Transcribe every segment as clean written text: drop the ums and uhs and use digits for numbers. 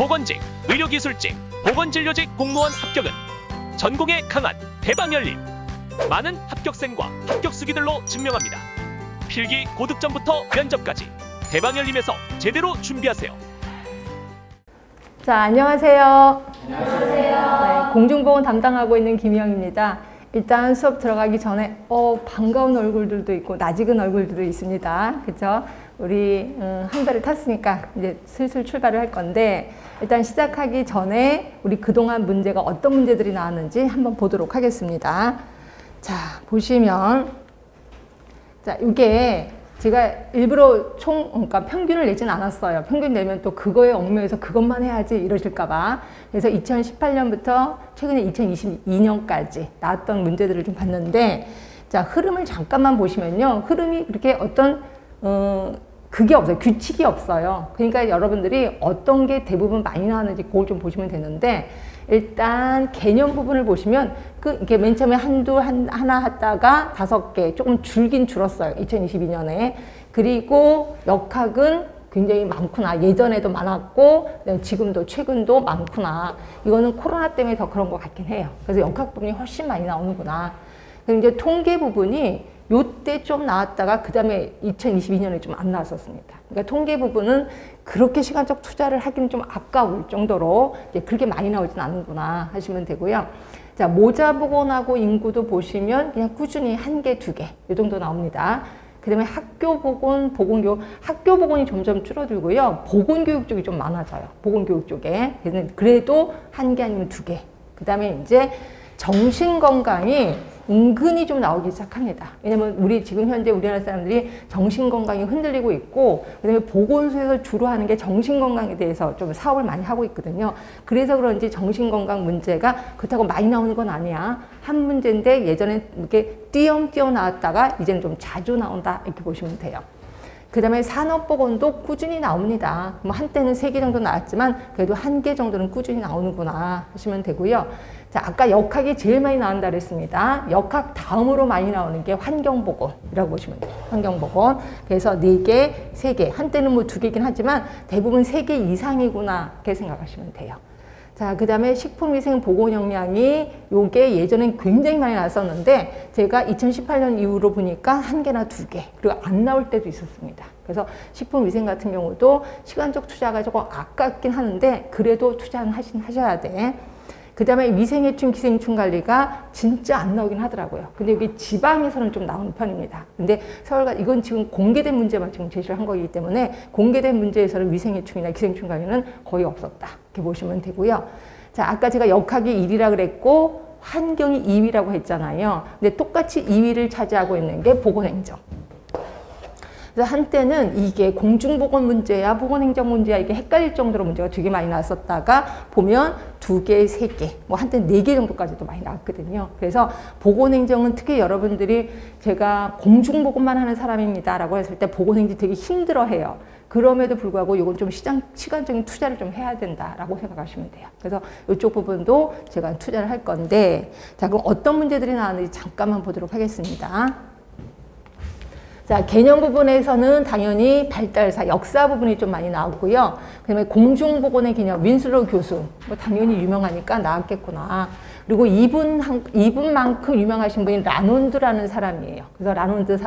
보건직, 의료기술직, 보건진료직 공무원 합격은 전공에 강한 대방열림. 많은 합격생과 합격수기들로 증명합니다. 필기 고득점부터 면접까지 대방열림에서 제대로 준비하세요. 자, 안녕하세요. 안녕하세요. 네, 공중보건 담당하고 있는 김희영입니다. 일단 수업 들어가기 전에 반가운 얼굴들도 있고 낯익은 얼굴들도 있습니다. 그렇죠? 우리 한 달을 탔으니까 이제 슬슬 출발을 할 건데, 일단 시작하기 전에 우리 그동안 문제가 어떤 문제들이 나왔는지 한번 보도록 하겠습니다. 자, 보시면, 자, 이게 제가 일부러 그러니까 평균을 내진 않았어요. 평균 내면 또 그거에 얽매여서 그것만 해야지 이러실까봐. 그래서 2018년부터 최근에 2022년까지 나왔던 문제들을 좀 봤는데, 자, 흐름을 잠깐만 보시면요. 흐름이 그렇게 어떤, 그게 없어요. 규칙이 없어요. 그러니까 여러분들이 어떤 게 대부분 많이 나왔는지 그걸 좀 보시면 되는데, 일단 개념 부분을 보시면 이게 맨 처음에 하나 하다가 5개 조금 줄긴 줄었어요. 2022년에. 그리고 역학은 굉장히 많구나. 예전에도 많았고 지금도 최근도 많구나. 이거는 코로나 때문에 더 그런 것 같긴 해요. 그래서 역학 부분이 훨씬 많이 나오는구나. 그리고 이제 통계 부분이 요때 좀 나왔다가 그 다음에 2022년에 좀 안 나왔었습니다. 그러니까 통계 부분은 그렇게 시간적 투자를 하기는 좀 아까울 정도로 이제 그렇게 많이 나오진 않는구나 하시면 되고요. 자, 모자보건하고 인구도 보시면 그냥 꾸준히 1개, 2개 이 정도 나옵니다. 그 다음에 학교보건, 보건교육, 학교보건이 점점 줄어들고요. 보건교육 쪽이 좀 많아져요. 보건교육 쪽에. 그래도 1개 아니면 2개. 그 다음에 이제 정신건강이 은근히 좀 나오기 시작합니다. 왜냐면 우리 지금 현재 우리나라 사람들이 정신건강이 흔들리고 있고, 그 다음에 보건소에서 주로 하는 게 정신건강에 대해서 좀 사업을 많이 하고 있거든요. 그래서 그런지 정신건강 문제가 그렇다고 많이 나오는 건 아니야. 한 문제인데 예전에 이렇게 띄엄띄엄 나왔다가 이제는 좀 자주 나온다 이렇게 보시면 돼요. 그 다음에 산업보건도 꾸준히 나옵니다. 뭐 한때는 3개 정도 나왔지만 그래도 1개 정도는 꾸준히 나오는구나 하시면 되고요. 자, 아까 역학이 제일 많이 나온다 그랬습니다. 역학 다음으로 많이 나오는 게 환경보건이라고 보시면 돼요. 환경보건. 그래서 4개, 3개. 한때는 뭐 2개긴 하지만 대부분 3개 이상이구나 이렇게 생각하시면 돼요. 자, 그 다음에 식품위생보건역량이 요게 예전엔 굉장히 많이 나왔었는데 제가 2018년 이후로 보니까 1개나 2개, 그리고 안 나올 때도 있었습니다. 그래서 식품위생 같은 경우도 시간적 투자가 조금 아깝긴 하는데 그래도 투자는 하셔야 돼. 그 다음에 위생해충, 기생충 관리가 진짜 안 나오긴 하더라고요. 근데 이게 지방에서는 좀 나오는 편입니다. 근데 이건 지금 공개된 문제만 지금 제시를 한 거기 때문에 공개된 문제에서는 위생해충이나 기생충 관리는 거의 없었다. 이렇게 보시면 되고요. 자, 아까 제가 역학이 1위라 그랬고 환경이 2위라고 했잖아요. 근데 똑같이 2위를 차지하고 있는 게 보건행정. 그래서 한때는 이게 공중보건 문제야 보건행정 문제야 이게 헷갈릴 정도로 문제가 되게 많이 나왔었다가 보면 2개, 3개, 뭐 한때는 4개 정도까지도 많이 나왔거든요. 그래서 보건행정은 특히 여러분들이 제가 공중보건만 하는 사람입니다 라고 했을 때 보건행정 되게 힘들어해요. 그럼에도 불구하고 이건 좀 시간적인 투자를 좀 해야 된다라고 생각하시면 돼요. 그래서 이쪽 부분도 제가 투자를 할 건데, 자, 그럼 어떤 문제들이 나왔는지 잠깐만 보도록 하겠습니다. 자, 개념 부분에서는 당연히 발달사, 역사 부분이 좀 많이 나오고요. 그 다음에 공중보건의 개념, 윈슬로우 교수, 뭐 당연히 유명하니까 나왔겠구나. 그리고 이분만큼 유명하신 분이 라논드라는 사람이에요. 그래서 라논드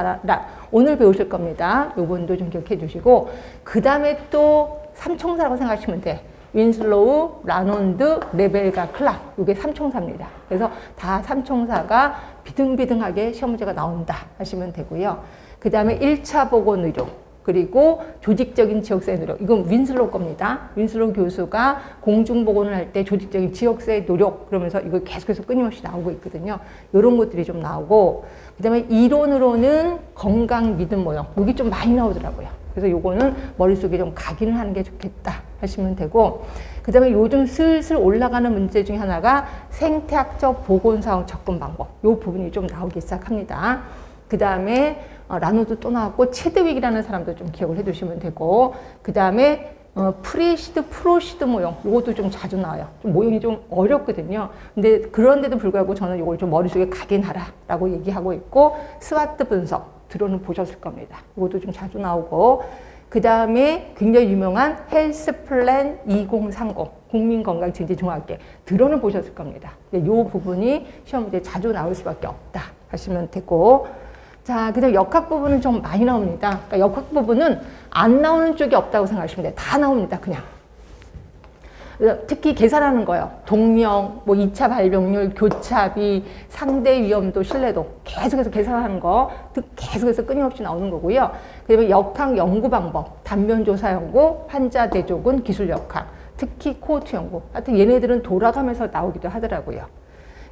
오늘 배우실 겁니다. 요번도 좀 기억해 주시고, 그 다음에 또 삼총사라고 생각하시면 돼. 윈슬로우, 라논드, 레벨과 클락. 이게 삼총사입니다. 그래서 다 삼총사가 비등비등하게 시험 문제가 나온다 하시면 되고요. 그 다음에 1차 보건의료, 그리고 조직적인 지역사회 노력. 이건 윈슬로우 겁니다. 윈슬로우 교수가 공중보건을 할 때 조직적인 지역사회 노력 그러면서 이거 계속해서 끊임없이 나오고 있거든요. 이런 것들이 좀 나오고, 그 다음에 이론으로는 건강 믿음 모형. 여기 좀 많이 나오더라고요. 그래서 요거는 머릿속에 좀 각인을 하는 게 좋겠다 하시면 되고, 그 다음에 요즘 슬슬 올라가는 문제 중에 하나가 생태학적 보건사업 접근 방법. 요 부분이 좀 나오기 시작합니다. 그 다음에 라노드 또 나왔고, 체드윅이라는 사람도 좀 기억을 해두시면 되고, 그 다음에 프리시드, 프로시드 모형, 이것도 좀 자주 나와요. 좀 모형이 좀 어렵거든요. 근데 그런데도 불구하고 저는 이걸 좀 머릿속에 각인하라라고 얘기하고 있고, 스와트 분석, 들어는 보셨을 겁니다. 이것도 좀 자주 나오고, 그 다음에 굉장히 유명한 헬스 플랜 2030 국민건강증진종합계 들어는 보셨을 겁니다. 이 부분이 시험 문제에 자주 나올 수밖에 없다 하시면 되고, 자, 그 다음 역학 부분은 좀 많이 나옵니다. 그러니까 역학 부분은 안 나오는 쪽이 없다고 생각하시면 돼요. 다 나옵니다, 그냥. 특히 계산하는 거요. 동령, 뭐 2차 발병률, 교차비, 상대 위험도, 신뢰도 계속해서 계산하는 거 계속해서 끊임없이 나오는 거고요. 그다음에 역학 연구 방법, 단면 조사 연구, 환자 대조군, 기술 역학, 특히 코호트 연구. 하여튼 얘네들은 돌아가면서 나오기도 하더라고요.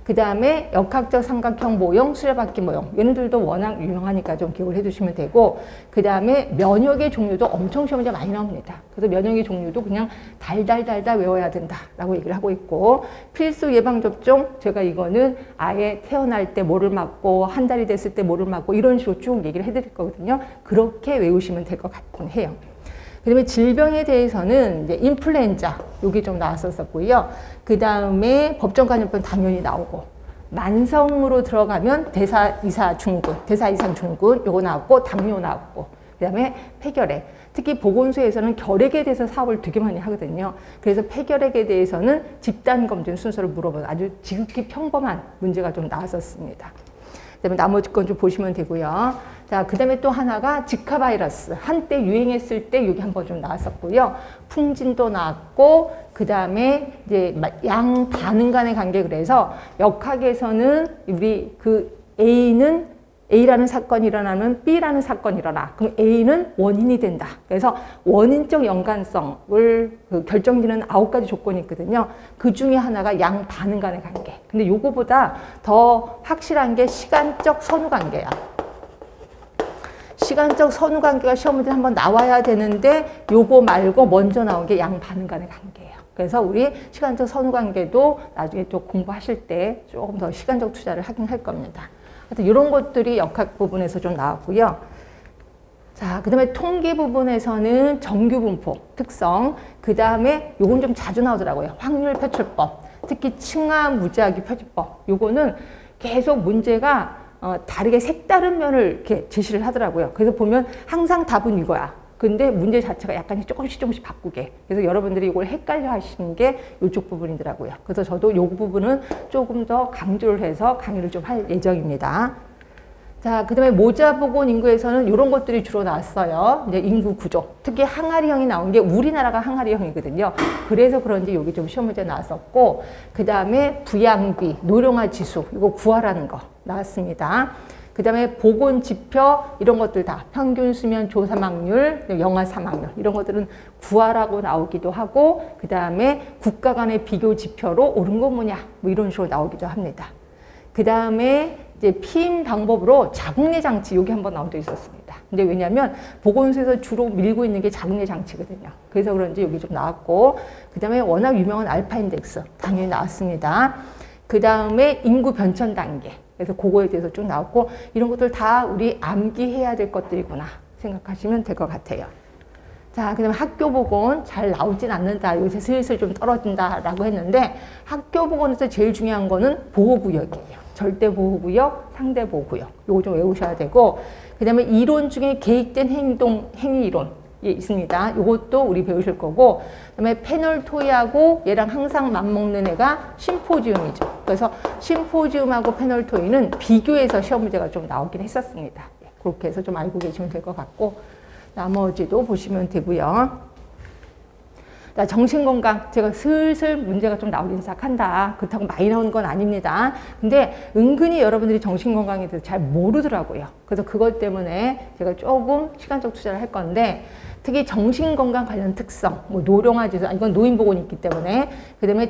그 다음에 역학적 삼각형 모형, 수레바퀴 모형. 얘네들도 워낙 유명하니까 좀 기억을 해두시면 되고, 그 다음에 면역의 종류도 엄청 시험 문제 많이 나옵니다. 그래서 면역의 종류도 그냥 달달달달 외워야 된다라고 얘기를 하고 있고, 필수 예방접종, 제가 이거는 아예 태어날 때 뭐를 맞고, 한 달이 됐을 때 뭐를 맞고, 이런 식으로 쭉 얘기를 해드릴 거거든요. 그렇게 외우시면 될 것 같긴 해요. 그 다음에 질병에 대해서는 이제 인플루엔자, 요게 좀 나왔었고요. 그 다음에 법정간염병 당연히 나오고, 만성으로 들어가면 대사이상 중군, 요거 나왔고, 당뇨 나왔고, 그 다음에 폐결핵. 특히 보건소에서는 결핵에 대해서 사업을 되게 많이 하거든요. 그래서 폐결핵에 대해서는 집단검진 순서를 물어보는 아주 지극히 평범한 문제가 좀 나왔었습니다. 그 다음에 나머지 건 좀 보시면 되고요. 자, 그 다음에 또 하나가 지카 바이러스. 한때 유행했을 때 여기 한번 좀 나왔었고요. 풍진도 나왔고, 그 다음에 이제 양 반응 간의 관계, 그래서 역학에서는 우리 그 A라는 사건이 일어나면 B라는 사건이 일어나. 그럼 A는 원인이 된다. 그래서 원인적 연관성을 결정짓는 9가지 조건이 있거든요. 그 중에 하나가 양 반응 간의 관계. 근데 요거보다 더 확실한 게 시간적 선후 관계야. 시간적 선후 관계가 시험 문제에 한번 나와야 되는데 요거 말고 먼저 나온 게 양 반응 간의 관계예요. 그래서 우리 시간적 선후 관계도 나중에 또 공부하실 때 조금 더 시간적 투자를 하긴 할 겁니다. 하여튼 이런 것들이 역학 부분에서 좀 나왔고요. 자, 그 다음에 통계 부분에서는 정규분포 특성, 그 다음에 요건 좀 자주 나오더라고요. 확률 표출법, 특히 층화 무작위 표출법. 요거는 계속 문제가 다르게 색다른 면을 이렇게 제시를 하더라고요. 그래서 보면 항상 답은 이거야. 근데 문제 자체가 약간 조금씩 바꾸게. 그래서 여러분들이 이걸 헷갈려 하시는 게 이쪽 부분이더라고요. 그래서 저도 이 부분은 조금 더 강조를 해서 강의를 좀 할 예정입니다. 자, 그 다음에 모자보건 인구에서는 이런 것들이 주로 나왔어요. 이제 인구 구조. 특히 항아리형이 나온 게 우리나라가 항아리형이거든요. 그래서 그런지 여기 좀 시험 문제 나왔었고, 그 다음에 부양비, 노령화 지수, 이거 구하라는 거 나왔습니다. 그 다음에 보건 지표, 이런 것들 다 평균 수면 조사망률, 영아 사망률, 이런 것들은 구하라고 나오기도 하고, 그 다음에 국가 간의 비교 지표로 옳은 건 뭐냐, 뭐 이런 식으로 나오기도 합니다. 그 다음에 이제 피임 방법으로 자궁내 장치, 여기 한번 나온 적 있었습니다. 근데 왜냐면 보건소에서 주로 밀고 있는 게 자궁내 장치거든요. 그래서 그런지 여기 좀 나왔고, 그 다음에 워낙 유명한 알파 인덱스 당연히 나왔습니다. 그 다음에 인구 변천 단계. 그래서 그거에 대해서 쭉 나왔고, 이런 것들 다 우리 암기해야 될 것들이구나 생각하시면 될 것 같아요. 자, 그 다음에 학교 보건 잘 나오진 않는다. 요새 슬슬 좀 떨어진다라고 했는데, 학교 보건에서 제일 중요한 거는 보호구역이에요. 절대 보호구역, 상대 보호구역. 요거 좀 외우셔야 되고, 그 다음에 이론 중에 계획된 행위 이론. 예, 있습니다. 이것도 우리 배우실 거고, 그다음에 패널 토의하고 얘랑 항상 맞먹는 애가 심포지움이죠. 그래서 심포지움하고 패널 토의는 비교해서 시험 문제가 좀 나오긴 했었습니다. 예, 그렇게 해서 좀 알고 계시면 될 것 같고, 나머지도 보시면 되고요. 자, 정신건강, 제가 슬슬 문제가 좀 나오기 시작한다. 그렇다고 많이 나오는 건 아닙니다. 근데 은근히 여러분들이 정신건강에 대해서 잘 모르더라고요. 그래서 그것 때문에 제가 조금 시간적 투자를 할 건데, 특히 정신건강 관련 특성, 뭐 노령화 지수, 이건 노인보건이 있기 때문에, 그 다음에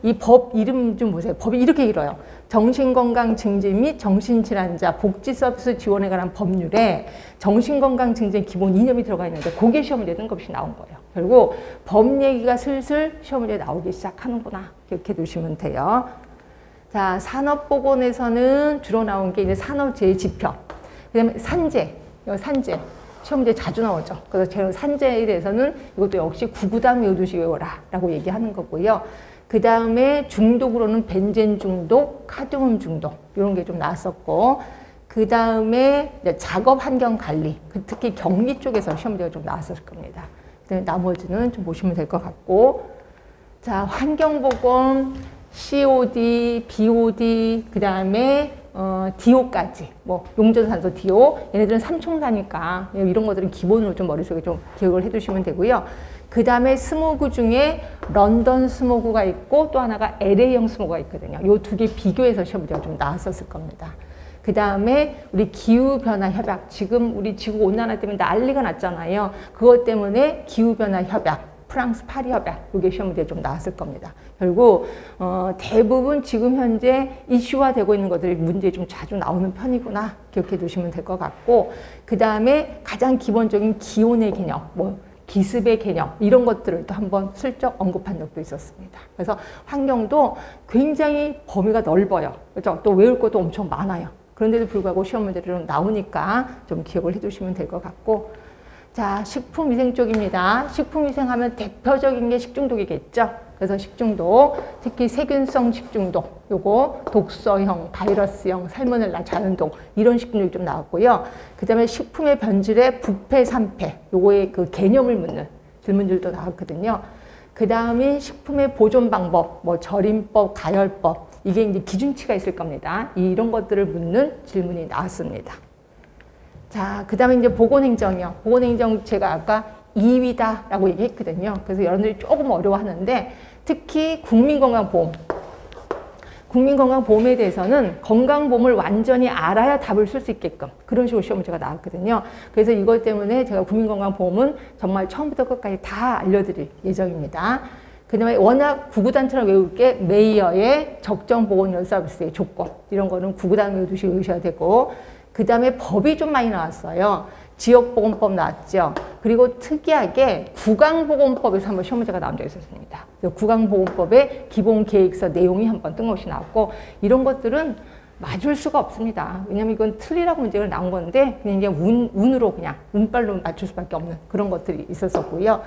이 법 이름 좀 보세요. 법이 이렇게 길어요. 정신건강 증진 및 정신질환자 복지 서비스 지원에 관한 법률에 정신건강 증진 기본 이념이 들어가 있는데, 그게 시험 문제에 뜬금없이 나온 거예요. 결국 법 얘기가 슬슬 시험 문제에 나오기 시작하는구나. 이렇게 두시면 돼요. 자, 산업보건에서는 주로 나온 게 이제 산업재해 지표. 그 다음에 산재. 시험 문제 자주 나오죠. 그래서 산재에 대해서는 이것도 역시 구구단 외우듯이 외워라 라고 얘기하는 거고요. 그 다음에 중독으로는 벤젠 중독, 카드뮴 중독 이런 게 좀 나왔었고, 그 다음에 작업 환경 관리, 특히 격리 쪽에서 시험 문제가 좀 나왔을 겁니다. 나머지는 좀 보시면 될 것 같고, 자, 환경보건, COD, BOD, 그 다음에 DO까지, 뭐 용전산소 DO, 얘네들은 삼총사니까 이런 것들은 기본으로 좀 머릿속에 좀 기억을 해두시면 되고요. 그 다음에 스모그 중에 런던 스모그가 있고 또 하나가 LA형 스모그가 있거든요. 이 두 개 비교해서 시험 문제가 좀 나왔었을 겁니다. 그 다음에 우리 기후변화 협약, 지금 우리 지구 온난화 때문에 난리가 났잖아요. 그것 때문에 기후변화 협약, 프랑스 파리 협약, 이게 시험 문제에 좀 나왔을 겁니다. 결국 대부분 지금 현재 이슈화되고 있는 것들이 문제에 좀 자주 나오는 편이구나 기억해 두시면 될 것 같고, 그 다음에 가장 기본적인 기온의 개념, 뭐 기습의 개념, 이런 것들을 또 한번 슬쩍 언급한 적도 있었습니다. 그래서 환경도 굉장히 범위가 넓어요. 그렇죠? 또 외울 것도 엄청 많아요. 그런데도 불구하고 시험 문제로 나오니까 좀 기억을 해두시면 될 것 같고, 자, 식품위생 쪽입니다. 식품위생하면 대표적인 게 식중독이겠죠. 그래서 식중독, 특히 세균성 식중독, 요거 독소형, 바이러스형, 살모넬라, 자연독, 이런 식중독이 좀 나왔고요. 그 다음에 식품의 변질에 부패, 산패, 요거의 그 개념을 묻는 질문들도 나왔거든요. 그 다음에 식품의 보존 방법, 뭐 절임법, 가열법, 이게 이제 기준치가 있을 겁니다. 이런 것들을 묻는 질문이 나왔습니다. 자, 그 다음에 이제 보건행정이요. 보건행정 제가 아까 2위다라고 얘기했거든요. 그래서 여러분들이 조금 어려워하는데, 특히 국민건강보험. 국민건강보험에 대해서는 건강보험을 완전히 알아야 답을 쓸 수 있게끔 그런 식으로 시험 문제가 나왔거든요. 그래서 이것 때문에 제가 국민건강보험은 정말 처음부터 끝까지 다 알려드릴 예정입니다. 그 다음에 워낙 구구단처럼 외울 게 메이어의 적정보건의료 서비스의 조건, 이런 거는 구구단 외우셔야 되고, 그 다음에 법이 좀 많이 나왔어요. 지역보건법 나왔죠. 그리고 특이하게 구강보건법에서 한번 시험 문제가 나온 적이 있었습니다. 구강보건법의 기본계획서 내용이 한번 뜬금없이 나왔고, 이런 것들은 맞을 수가 없습니다. 왜냐면 이건 틀리라고 문제가 나온 건데 그냥 이제 운으로 그냥 운빨로 맞출 수밖에 없는 그런 것들이 있었었고요.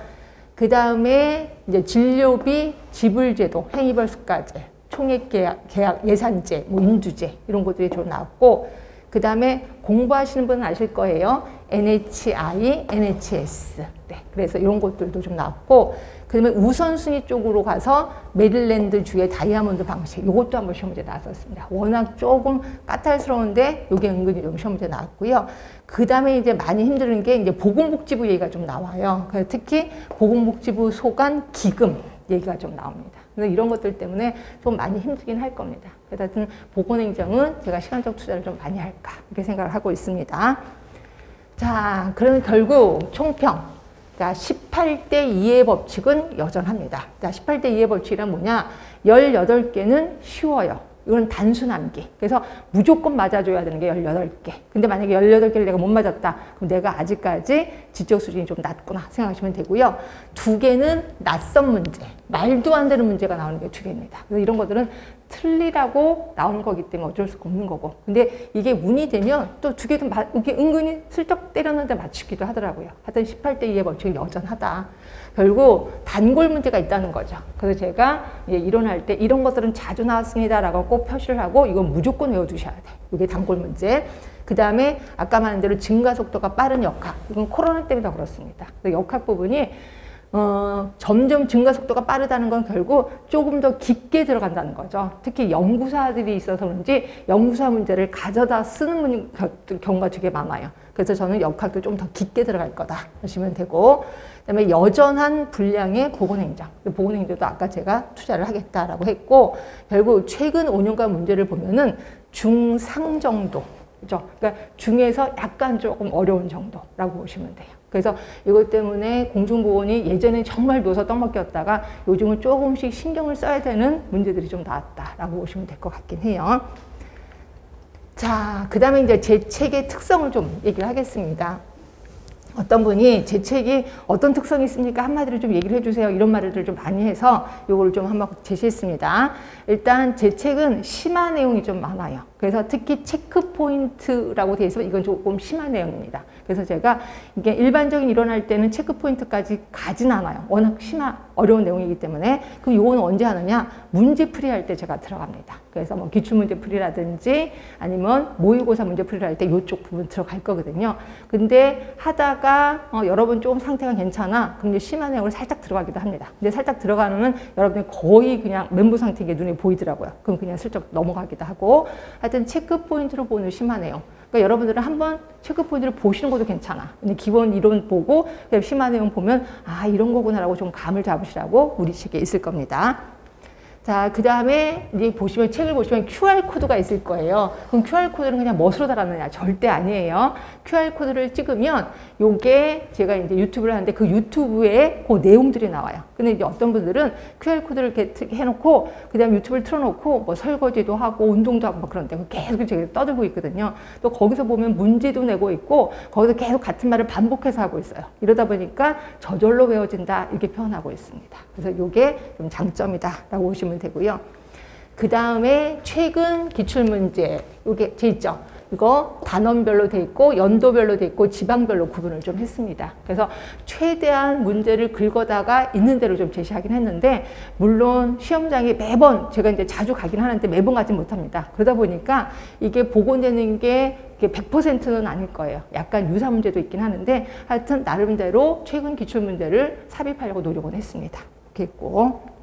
그 다음에 이제 진료비, 지불제도, 행위벌수가제, 총액계약, 예산제, 뭐 인주제, 이런 것들이 좀 나왔고, 그 다음에 공부하시는 분은 아실 거예요. NHI, NHS. 네, 그래서 이런 것들도 좀 나왔고, 그 다음에 우선순위 쪽으로 가서 메릴랜드 주의 다이아몬드 방식, 이것도 한번 시험 문제 나왔었습니다. 워낙 조금 까탈스러운데 이게 은근히 좀 시험 문제 나왔고요. 그 다음에 이제 많이 힘든 게 이제 보건복지부 얘기가 좀 나와요. 그래서 특히 보건복지부 소관 기금 얘기가 좀 나옵니다. 그래서 이런 것들 때문에 좀 많이 힘들긴 할 겁니다. 그래서 하여튼 보건행정은 제가 시간적 투자를 좀 많이 할까 이렇게 생각을 하고 있습니다. 자, 그러면 결국 총평. 자, 18대 2의 법칙은 여전합니다. 자, 18대 2의 법칙이란 뭐냐? 18개는 쉬워요. 이건 단순 암기. 그래서 무조건 맞아줘야 되는 게 18개. 근데 만약에 18개를 내가 못 맞았다. 그럼 내가 아직까지 지적 수준이 좀 낮구나 생각하시면 되고요. 2개는 낯선 문제. 말도 안 되는 문제가 나오는 게 2개입니다. 그래서 이런 것들은 틀리라고 나오는 거기 때문에 어쩔 수가 없는 거고. 근데 이게 운이 되면 또 2개도 이게 은근히 슬쩍 때렸는데 맞추기도 하더라고요. 하여튼 18대 2의 법칙은 여전하다. 결국 단골 문제가 있다는 거죠. 그래서 제가 이론할 때 이런 것들은 자주 나왔습니다라고 꼭 표시를 하고 이건 무조건 외워두셔야 돼. 이게 단골 문제. 그 다음에 아까 말한 대로 증가 속도가 빠른 역학. 이건 코로나 때문에 더 그렇습니다. 역학 부분이 점점 증가 속도가 빠르다는 건 결국 조금 더 깊게 들어간다는 거죠. 특히 연구사들이 있어서 그런지 연구사 문제를 가져다 쓰는 경우가 되게 많아요. 그래서 저는 역학도 좀 더 깊게 들어갈 거다 하시면 되고, 그다음에 여전한 분량의 보건행정. 보건행정도 아까 제가 투자를 하겠다라고 했고, 결국 최근 5년간 문제를 보면은 중상 정도. 그죠? 그러니까 중에서 약간 조금 어려운 정도라고 보시면 돼요. 그래서 이것 때문에 공중보건이 예전에 정말 누워서 떡먹기였다가 요즘은 조금씩 신경을 써야 되는 문제들이 좀 나왔다라고 보시면 될 것 같긴 해요. 자, 그 다음에 이제 제 책의 특성을 좀 얘기를 하겠습니다. 어떤 분이 제 책이 어떤 특성이 있습니까? 한마디로 좀 얘기를 해주세요. 이런 말들을 좀 많이 해서 이거를 좀 한번 제시했습니다. 일단 제 책은 심화 내용이 좀 많아요. 그래서 특히 체크 포인트라고 되어 있으면 이건 조금 심한 내용입니다. 그래서 제가 이게 일반적인 일어날 때는 체크 포인트까지 가진 않아요. 워낙 어려운 내용이기 때문에. 그럼 이거는 언제 하느냐? 문제 풀이할 때 제가 들어갑니다. 그래서 뭐 기출문제 풀이라든지 아니면 모의고사 문제 풀이를 할 때 이쪽 부분 들어갈 거거든요. 근데 하다가 여러분 조금 상태가 괜찮아. 그럼 이제 심한 내용을 살짝 들어가기도 합니다. 근데 살짝 들어가면 여러분이 거의 그냥 멘붕 상태인 게 눈에 보이더라고요. 그럼 그냥 슬쩍 넘어가기도 하고. 하여튼 체크 포인트로 보는 심한 내용. 그러니까 여러분들은 한번 체크 포인트를 보시는 것도 괜찮아. 근데 기본 이론 보고 심한 내용 보면 아 이런 거구나라고 좀 감을 잡으시라고 우리식에 있을 겁니다. 자, 그 다음에 이제 보시면 책을 보시면 QR코드가 있을 거예요. 그럼 QR코드는 그냥 멋으로 달았느냐? 절대 아니에요. QR코드를 찍으면 요게 제가 이제 유튜브를 하는데 그 유튜브에 그 내용들이 나와요. 근데 이제 어떤 분들은 QR코드를 이렇게 해놓고 그 다음에 유튜브를 틀어놓고 뭐 설거지도 하고 운동도 하고 뭐 그런데 계속 제가 떠들고 있거든요. 또 거기서 보면 문제도 내고 있고 거기서 계속 같은 말을 반복해서 하고 있어요. 이러다 보니까 저절로 외워진다 이렇게 표현하고 있습니다. 그래서 요게 좀 장점이다라고 보시면 되고요. 그 다음에 최근 기출문제 요게 돼 있죠. 이거 단원별로 돼 있고 연도별로 돼 있고 지방별로 구분을 좀 했습니다. 그래서 최대한 문제를 긁어다가 있는 대로 좀 제시하긴 했는데 물론 시험장에 매번 제가 이제 자주 가긴 하는데 매번 가지 못합니다. 그러다 보니까 이게 복원되는 게 100%는 아닐 거예요. 약간 유사 문제도 있긴 하는데 하여튼 나름대로 최근 기출문제를 삽입하려고 노력은 했습니다. 이렇게 있고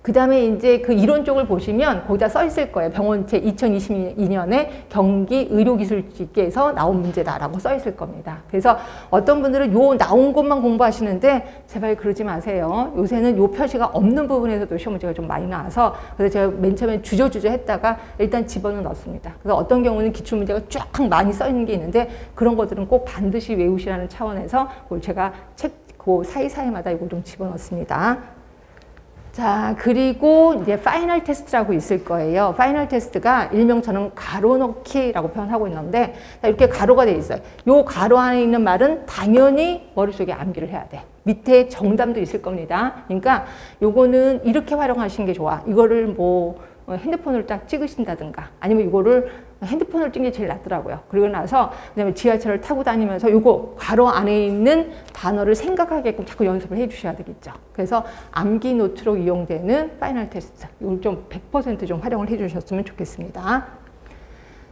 그 다음에 이제 그 이론 쪽을 보시면 거기다 써 있을 거예요. 병원체 2022년에 경기 의료기술직에서 나온 문제다라고 써 있을 겁니다. 그래서 어떤 분들은 요 나온 것만 공부하시는데 제발 그러지 마세요. 요새는 요 표시가 없는 부분에서도 시험 문제가 좀 많이 나와서 그래서 제가 맨 처음에 주저주저 했다가 일단 집어는 넣습니다. 그래서 어떤 경우는 기출문제가 쫙 많이 써 있는 게 있는데 그런 것들은 꼭 반드시 외우시라는 차원에서 그걸 제가 책 그 사이사이마다 이걸 좀 집어넣습니다. 자, 그리고 이제 파이널 테스트라고 있을 거예요. 파이널 테스트가 일명 저는 가로 넣기라고 표현하고 있는데 이렇게 가로가 돼 있어요. 요 가로 안에 있는 말은 당연히 머릿속에 암기를 해야 돼. 밑에 정답도 있을 겁니다. 그러니까 요거는 이렇게 활용하시는 게 좋아. 이거를 뭐 핸드폰으로 딱 찍으신다든가 아니면 이거를 핸드폰을 찍는 게 제일 낫더라고요. 그리고 나서 그다음에 지하철을 타고 다니면서 요거 가로 안에 있는 단어를 생각하게끔 자꾸 연습을 해 주셔야 되겠죠. 그래서 암기 노트로 이용되는 파이널 테스트 이걸 좀 100% 좀 활용을 해 주셨으면 좋겠습니다.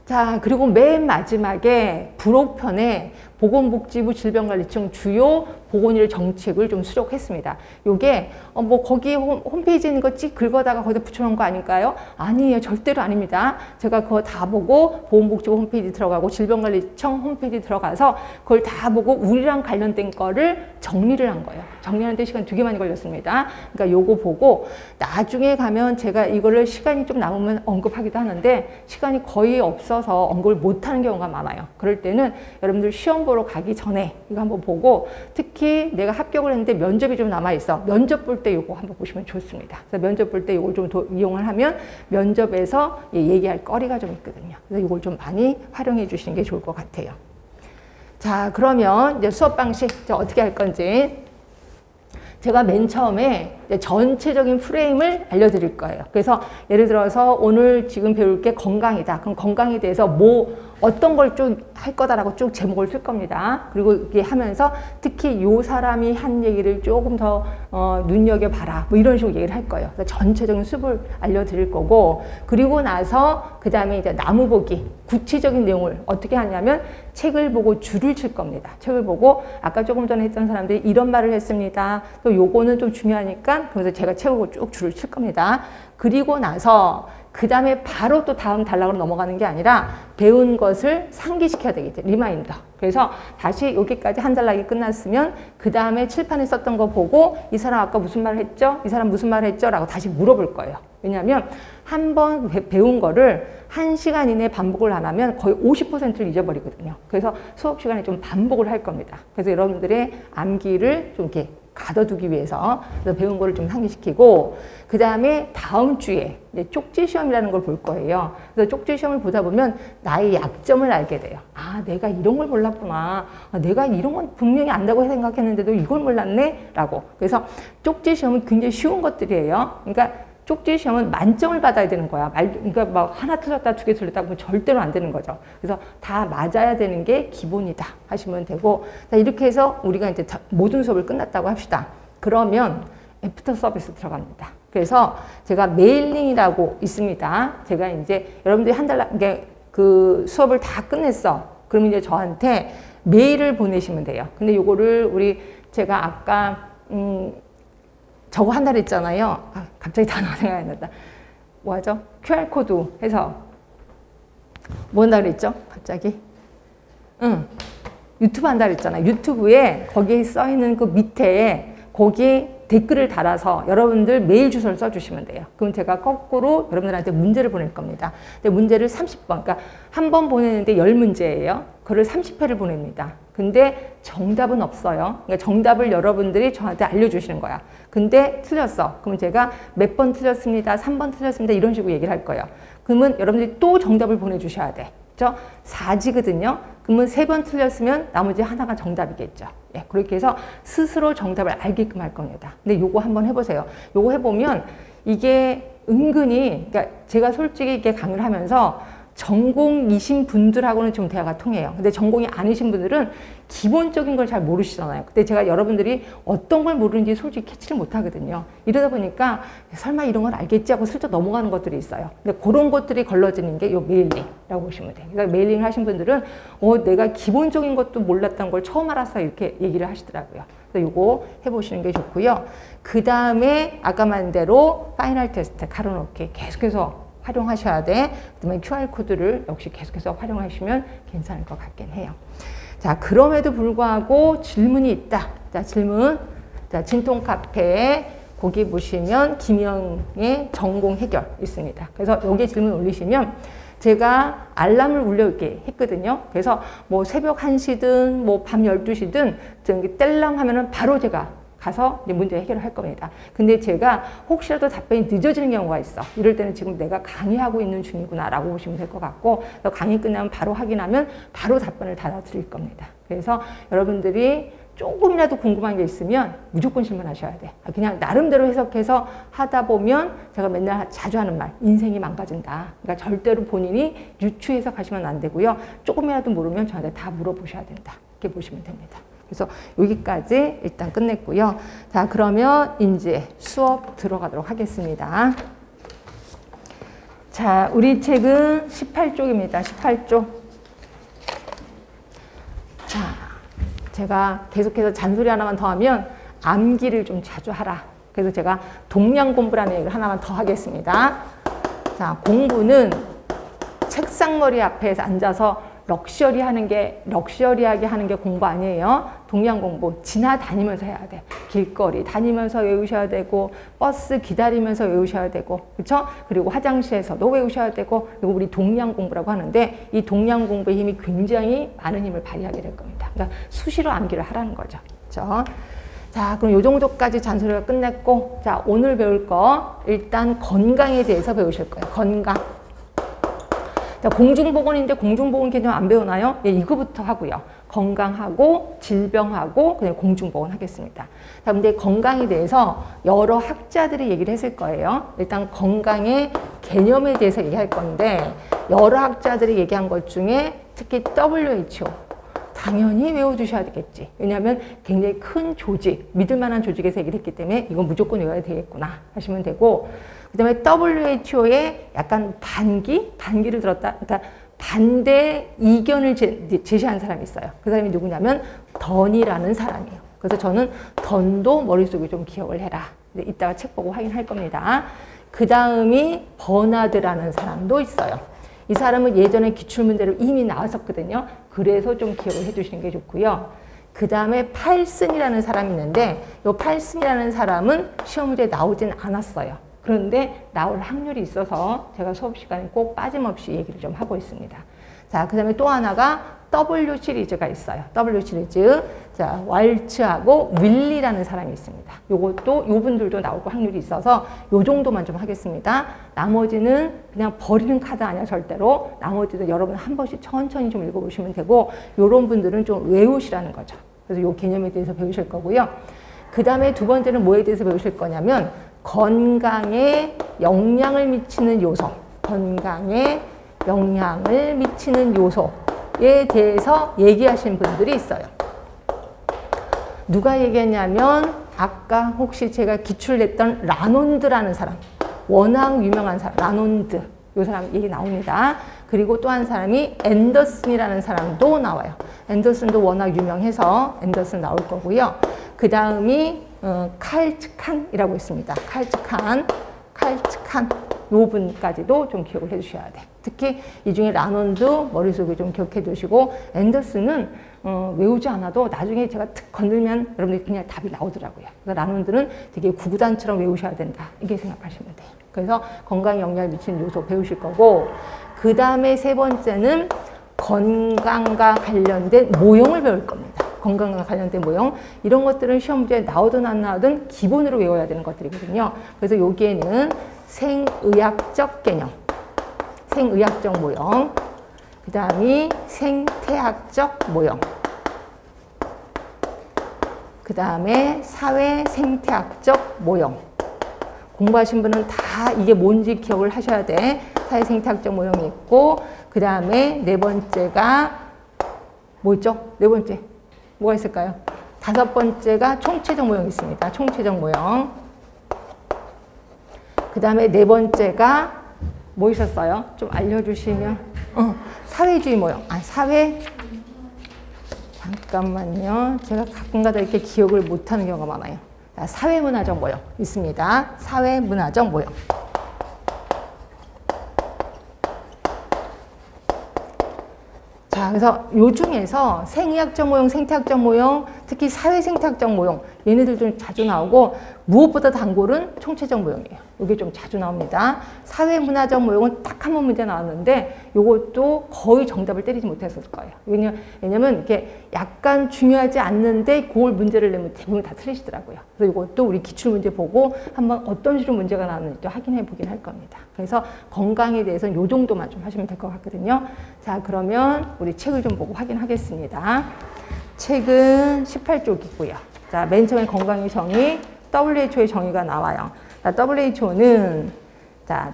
자, 그리고 맨 마지막에 부록편에 보건복지부 질병관리청 주요 보건의료 정책을 좀 수록했습니다. 요게 뭐 거기 홈페이지에 있는 거 찍 긁어다가 거기다 붙여놓은 거 아닐까요? 아니에요. 절대로 아닙니다. 제가 그거 다 보고 보건복지부 홈페이지 들어가고 질병관리청 홈페이지 들어가서 그걸 다 보고 우리랑 관련된 거를 정리를 한 거예요. 정리하는데 시간 되게 많이 걸렸습니다. 그러니까 요거 보고 나중에 가면 제가 이거를 시간이 좀 남으면 언급하기도 하는데 시간이 거의 없어서 언급을 못하는 경우가 많아요. 그럴 때는 여러분들 시험 보러 가기 전에 이거 한번 보고 특히 내가 합격을 했는데 면접이 좀 남아있어. 면접 볼 때 이거 한번 보시면 좋습니다. 그래서 면접 볼 때 이걸 좀 이용을 하면 면접에서 얘기할 거리가 좀 있거든요. 그래서 이걸 좀 많이 활용해 주시는 게 좋을 것 같아요. 자, 그러면 이제 수업 방식 어떻게 할 건지 제가 맨 처음에 전체적인 프레임을 알려드릴 거예요. 그래서 예를 들어서 오늘 지금 배울 게 건강이다. 그럼 건강에 대해서 뭐 어떤 걸 쭉 할 거다라고 쭉 제목을 쓸 겁니다. 그리고 이렇게 하면서 특히 요 사람이 한 얘기를 조금 더 눈여겨봐라. 뭐 이런 식으로 얘기를 할 거예요. 그래서 전체적인 숲을 알려드릴 거고 그리고 나서 그 다음에 이제 나무 보기 구체적인 내용을 어떻게 하냐면 책을 보고 줄을 칠 겁니다. 책을 보고 아까 조금 전에 했던 사람들이 이런 말을 했습니다. 또 요거는 좀 중요하니까 그래서 제가 책을 보고 쭉 줄을 칠 겁니다. 그리고 나서 그 다음에 바로 또 다음 단락으로 넘어가는 게 아니라 배운 것을 상기시켜야 되겠죠. 리마인더. 그래서 다시 여기까지 한 단락이 끝났으면 그 다음에 칠판에 썼던 거 보고 이 사람 아까 무슨 말 했죠? 이 사람 무슨 말 했죠? 라고 다시 물어볼 거예요. 왜냐하면 한 번 배운 거를 1시간 이내에 반복을 안 하면 거의 50%를 잊어버리거든요. 그래서 수업 시간에 좀 반복을 할 겁니다. 그래서 여러분들의 암기를 좀 이렇게 가둬두기 위해서 배운 거를 좀 상기시키고 그 다음에 다음 주에 쪽지 시험이라는 걸 볼 거예요. 그래서 쪽지 시험을 보다 보면 나의 약점을 알게 돼요. 아, 내가 이런 걸 몰랐구나. 아, 내가 이런 건 분명히 안다고 생각했는데도 이걸 몰랐네? 라고. 그래서 쪽지 시험은 굉장히 쉬운 것들이에요. 그러니까 쪽지 시험은 만점을 받아야 되는 거야. 그러니까 막 하나 틀렸다, 두 개 틀렸다 그러면 절대로 안 되는 거죠. 그래서 다 맞아야 되는 게 기본이다 하시면 되고, 자, 이렇게 해서 우리가 이제 모든 수업을 끝났다고 합시다. 그러면 애프터 서비스 들어갑니다. 그래서 제가 메일링이라고 있습니다. 제가 이제 여러분들이 한 달, 그 수업을 다 끝냈어. 그러면 이제 저한테 메일을 보내시면 돼요. 근데 요거를 제가 아까 저거 한 달 했잖아요. 아, 갑자기 단어가 생각이 안 난다. 뭐 하죠? QR코드 해서 뭐 한다 그랬죠? 갑자기. 유튜브 한다 그랬잖아요. 유튜브에 거기에 써있는 그 밑에 거기에 댓글을 달아서 여러분들 메일 주소를 써주시면 돼요. 그럼 제가 거꾸로 여러분들한테 문제를 보낼 겁니다. 근데 문제를 30번, 그러니까 한 번 보내는데 10문제예요. 그걸 30회를 보냅니다. 근데 정답은 없어요. 그러니까 정답을 여러분들이 저한테 알려주시는 거야. 근데 틀렸어. 그러면 제가 몇 번 틀렸습니다. 3번 틀렸습니다. 이런 식으로 얘기를 할 거예요. 그러면 여러분들이 또 정답을 보내주셔야 돼. 그렇죠? 4지거든요. 그러면 3번 틀렸으면 나머지 하나가 정답이겠죠. 예, 그렇게 해서 스스로 정답을 알게끔 할 겁니다. 근데 요거 한번 해보세요. 요거 해보면 이게 은근히, 그러니까 제가 솔직히 이렇게 강의를 하면서 전공이신 분들하고는 좀 대화가 통해요. 근데 전공이 아니신 분들은 기본적인 걸 잘 모르시잖아요. 근데 제가 여러분들이 어떤 걸 모르는지 솔직히 캐치를 못 하거든요. 이러다 보니까 설마 이런 걸 알겠지 하고 슬쩍 넘어가는 것들이 있어요. 근데 그런 것들이 걸러지는 게 요 메일링이라고 보시면 돼요. 그러니까 메일링을 하신 분들은 내가 기본적인 것도 몰랐던 걸 처음 알았어 이렇게 얘기를 하시더라고요. 그래서 요거 해보시는 게 좋고요. 그 다음에 아까 말한 대로 파이널 테스트 가로놓기 계속해서 활용하셔야 돼. 그다음에 QR코드를 역시 계속해서 활용하시면 괜찮을 것 같긴 해요. 자, 그럼에도 불구하고 질문이 있다. 자, 질문. 자, 진통 카페에 거기 보시면 김영의 전공 해결 있습니다. 그래서 여기에 질문 올리시면 제가 알람을 울려게 했거든요. 그래서 뭐 새벽 1시든 뭐 밤 12시든 뗄랑 하면은 바로 제가 가서 이제 문제 해결을 할 겁니다. 근데 제가 혹시라도 답변이 늦어지는 경우가 있어. 이럴 때는 지금 내가 강의하고 있는 중이구나 라고 보시면 될 것 같고, 강의 끝나면 바로 확인하면 바로 답변을 달아드릴 겁니다. 그래서 여러분들이 조금이라도 궁금한 게 있으면 무조건 질문하셔야 돼. 그냥 나름대로 해석해서 하다 보면 제가 맨날 자주 하는 말, 인생이 망가진다. 그러니까 절대로 본인이 유추 해석하시면 안 되고요. 조금이라도 모르면 저한테 다 물어보셔야 된다. 이렇게 보시면 됩니다. 그래서 여기까지 일단 끝냈고요. 자, 그러면 이제 수업 들어가도록 하겠습니다. 자, 우리 책은 18쪽입니다. 18쪽. 자, 제가 계속해서 잔소리 하나만 더 하면 암기를 좀 자주 하라. 그래서 제가 동량 공부라는 얘기를 하나만 더 하겠습니다. 자, 공부는 책상머리 앞에서 앉아서 럭셔리하게 하는 게 공부 아니에요. 동량 공부 지나다니면서 해야 돼. 길거리 다니면서 외우셔야 되고, 버스 기다리면서 외우셔야 되고, 그렇죠? 그리고 화장실에서도 외우셔야 되고, 그리고 우리 동량 공부라고 하는데 이 동량 공부의 힘이 굉장히 많은 힘을 발휘하게 될 겁니다. 그러니까 수시로 암기를 하라는 거죠. 그렇죠? 자, 그럼 요 정도까지 잔소리가 끝냈고, 자, 오늘 배울 거 일단 건강에 대해서 배우실 거예요. 건강. 자, 공중보건인데 공중보건 개념 안 배우나요? 예, 이거부터 하고요. 건강하고 질병하고 그냥 공중보건 하겠습니다. 자, 근데 건강에 대해서 여러 학자들이 얘기를 했을 거예요. 일단 건강의 개념에 대해서 얘기할 건데 여러 학자들이 얘기한 것 중에 특히 WHO 당연히 외워두셔야 되겠지. 왜냐하면 굉장히 큰 조직, 믿을 만한 조직에서 얘기를 했기 때문에 이건 무조건 외워야 되겠구나 하시면 되고, 그 다음에 WHO의 약간 반기를 들었다. 그러니까 반대 이견을 제시한 사람이 있어요. 그 사람이 누구냐면 던이라는 사람이에요. 그래서 저는 던도 머릿속에 좀 기억을 해라. 이따가 책 보고 확인할 겁니다. 그 다음이 버나드라는 사람도 있어요. 이 사람은 예전에 기출문제로 이미 나왔었거든요. 그래서 좀 기억을 해주시는 게 좋고요. 그 다음에 팔슨이라는 사람이 있는데 이 팔슨이라는 사람은 시험 문제에 나오진 않았어요. 그런데 나올 확률이 있어서 제가 수업 시간에 꼭 빠짐없이 얘기를 좀 하고 있습니다. 자, 그 다음에 또 하나가 W 시리즈가 있어요. W 시리즈. 자, 왈츠하고 윌리라는 사람이 있습니다. 요것도, 요 분들도 나올 확률이 있어서 요 정도만 좀 하겠습니다. 나머지는 그냥 버리는 카드 아니야, 절대로. 나머지도 여러분 한 번씩 천천히 좀 읽어보시면 되고, 요런 분들은 좀 외우시라는 거죠. 그래서 요 개념에 대해서 배우실 거고요. 그 다음에 두 번째는 뭐에 대해서 배우실 거냐면, 건강의 영향을 미치는 요소, 건강에 영향을 미치는 요소에 대해서 얘기하신 분들이 있어요. 누가 얘기했냐면 아까 혹시 제가 기출냈던 라논드라는 사람, 워낙 유명한 사람, 라논드, 이 사람 얘기 나옵니다. 그리고 또 한 사람이 앤더슨이라는 사람도 나와요. 앤더슨도 워낙 유명해서 앤더슨 나올 거고요. 그 다음이 칼츠칸이라고 있습니다. 칼츠칸 요 분까지도 좀 기억을 해주셔야 돼. 특히 이 중에 라논드 머릿속에 좀 기억해 두시고, 앤더슨은 외우지 않아도 나중에 제가 툭 건들면 여러분들이 그냥 답이 나오더라고요. 그러니까 라논드는 되게 구구단처럼 외우셔야 된다, 이게 생각하시면 돼요. 그래서 건강에 영향을 미치는 요소 배우실 거고, 그 다음에 세 번째는 건강과 관련된 모형을 배울 겁니다. 건강과 관련된 모형. 이런 것들은 시험 문제에 나오든 안 나오든 기본으로 외워야 되는 것들이거든요. 그래서 여기에는 생의학적 개념, 생의학적 모형, 그 다음이 생태학적 모형, 그 다음에 사회생태학적 모형. 공부하신 분은 다 이게 뭔지 기억을 하셔야 돼. 사회생태학적 모형이 있고, 그 다음에 네 번째가 뭐죠? 네 번째 뭐가 있을까요? 다섯 번째가 총체적 모형이 있습니다. 총체적 모형. 그 다음에 네 번째가 뭐 있었어요? 좀 알려주시면. 사회주의 모형. 잠깐만요. 제가 가끔가다 이렇게 기억을 못하는 경우가 많아요. 사회문화적 모형 있습니다. 사회문화적 모형. 자, 그래서 요 중에서 생의학적 모형, 생태학적 모형, 특히 사회생태학적 모형, 얘네들 좀 자주 나오고, 무엇보다 단골은 총체적 모형이에요. 이게 좀 자주 나옵니다. 사회문화적 모형은 딱 한 번 문제 나왔는데 이것도 거의 정답을 때리지 못했을 거예요. 왜냐면 이렇게 약간 중요하지 않는데 그걸 문제를 내면 대부분 다 틀리시더라고요. 그래서 이것도 우리 기출문제 보고 한번 어떤 식으로 문제가 나왔는지 확인해 보긴 할 겁니다. 그래서 건강에 대해서는 이 정도만 좀 하시면 될 것 같거든요. 자, 그러면 우리 책을 좀 보고 확인하겠습니다. 책은 18쪽이고요. 자, 맨 처음에 건강의 정의, WHO의 정의가 나와요. 자, WHO는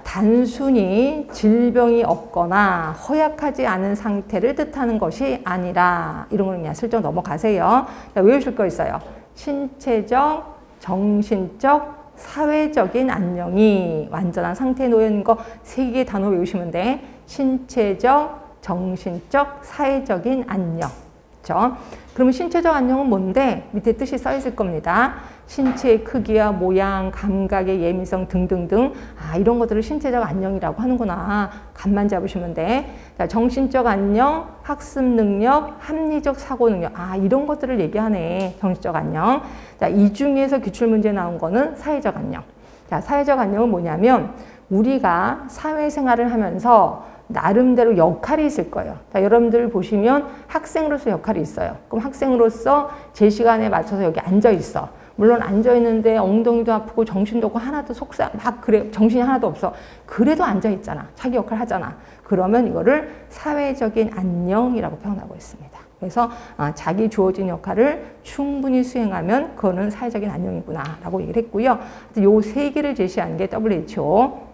단순히 질병이 없거나 허약하지 않은 상태를 뜻하는 것이 아니라, 이런 걸 그냥 슬쩍 넘어가세요. 자, 외우실 거 있어요. 신체적, 정신적, 사회적인 안녕이 완전한 상태에 놓인 거 3개의 단어 외우시면 돼. 신체적, 정신적, 사회적인 안녕. 그렇죠? 그러면 신체적 안녕은 뭔데? 밑에 뜻이 써 있을 겁니다. 신체의 크기와 모양, 감각의 예민성 등등등. 이런 것들을 신체적 안녕이라고 하는구나. 감만 잡으시면 돼. 자, 정신적 안녕, 학습 능력, 합리적 사고 능력. 이런 것들을 얘기하네. 정신적 안녕. 자, 이 중에서 기출문제 나온 거는 사회적 안녕. 자, 사회적 안녕은 뭐냐면 우리가 사회생활을 하면서 나름대로 역할이 있을 거예요. 자, 여러분들 보시면 학생으로서 역할이 있어요. 그럼 학생으로서 제 시간에 맞춰서 여기 앉아 있어. 물론 앉아 있는데 엉덩이도 아프고 정신도 없고 하나도 그래, 정신이 하나도 없어. 그래도 앉아 있잖아. 자기 역할 하잖아. 그러면 이거를 사회적인 안녕이라고 표현하고 있습니다. 그래서 자기 주어진 역할을 충분히 수행하면 그거는 사회적인 안녕이구나 라고 얘기를 했고요. 요 3개를 제시한 게 WHO.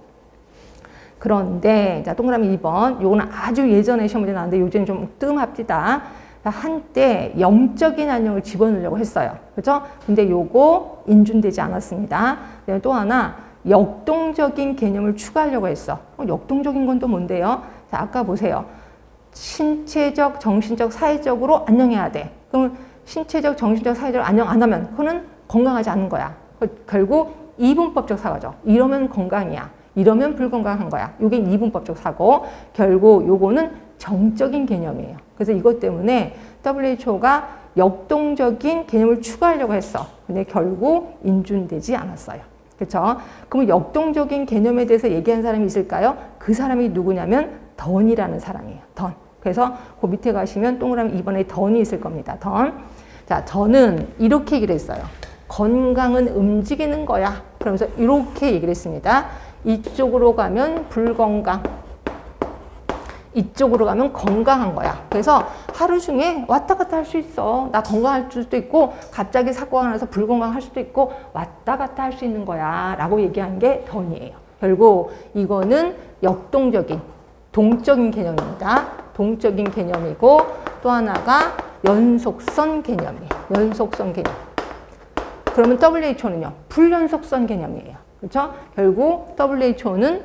그런데 자, 동그라미 2번. 요거는 아주 예전에 시험 문제 나왔는데 요즘 좀 뜸합디다. 한때 영적인 안녕을 집어넣으려고 했어요. 그렇죠? 근데 요거 인준되지 않았습니다. 또 하나 역동적인 개념을 추가하려고 했어. 역동적인 건 또 뭔데요? 자, 아까 보세요. 신체적, 정신적, 사회적으로 안녕해야 돼. 그럼 신체적, 정신적, 사회적 안녕 안 하면 그거는 건강하지 않은 거야. 결국 이분법적 사고죠. 이러면 건강이야. 이러면 불건강한 거야. 이게 이분법적 사고. 결국 요거는 정적인 개념이에요. 그래서 이것 때문에 WHO가 역동적인 개념을 추가하려고 했어. 근데 결국 인준되지 않았어요. 그렇죠? 그럼 역동적인 개념에 대해서 얘기한 사람이 있을까요? 그 사람이 누구냐면 던이라는 사람이에요. 던. 그래서 그 밑에 가시면 동그라미 2번에 던이 있을 겁니다. 던. 자, 던은 이렇게 얘기를 했어요. 건강은 움직이는 거야. 그러면서 이렇게 얘기를 했습니다. 이쪽으로 가면 불건강. 이쪽으로 가면 건강한 거야. 그래서 하루 중에 왔다 갔다 할 수 있어. 나 건강할 수도 있고 갑자기 사고가 나서 불건강할 수도 있고 왔다 갔다 할 수 있는 거야 라고 얘기한 게 던이에요. 결국 이거는 역동적인, 동적인 개념입니다. 동적인 개념이고 또 하나가 연속선 개념이에요. 연속선 개념. 그러면 WHO는요? 불연속선 개념이에요. 그렇죠? 결국 WHO는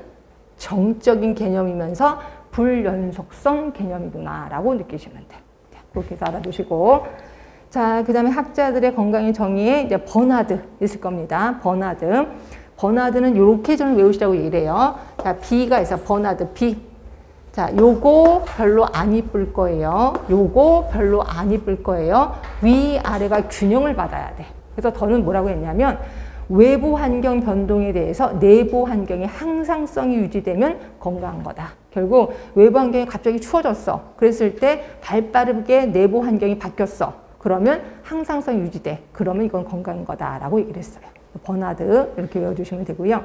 정적인 개념이면서 불연속선 개념이구나 라고 느끼시면 돼요. 그렇게 해서 알아두시고 자, 그 다음에 학자들의 건강의 정의에 이제 버나드 있을 겁니다. 버나드. 버나드는 이렇게 저는 외우시라고 얘기를 해요. 자, B가 있어. 버나드 B. 자, 요거 별로 안 이쁠 거예요. 요거 별로 안 이쁠 거예요. 위아래가 균형을 받아야 돼. 그래서 저는 뭐라고 했냐면 외부 환경 변동에 대해서 내부 환경의 항상성이 유지되면 건강한 거다. 결국 외부 환경이 갑자기 추워졌어. 그랬을 때 발빠르게 내부 환경이 바뀌었어. 그러면 항상성이 유지돼. 그러면 이건 건강인 거다라고 얘기를 했어요. 버나드 이렇게 외워주시면 되고요.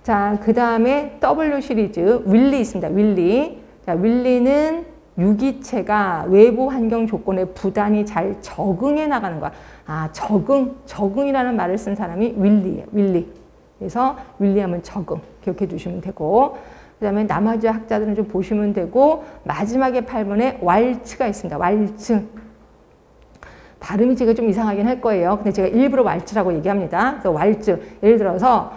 자, 그 다음에 W 시리즈 윌리 있습니다. 윌리. 자, 윌리는 유기체가 외부 환경 조건에 부단히 잘 적응해 나가는 거야. 아, 적응이라는 말을 쓴 사람이 윌리예요. 윌리. 그래서 윌리하면 적응. 기억해 주시면 되고 그 다음에 나머지 학자들은 좀 보시면 되고 마지막에 8번에 왈츠가 있습니다. 왈츠. 발음이 제가 좀 이상하긴 할 거예요. 근데 제가 일부러 왈츠라고 얘기합니다. 그래서 왈츠. 예를 들어서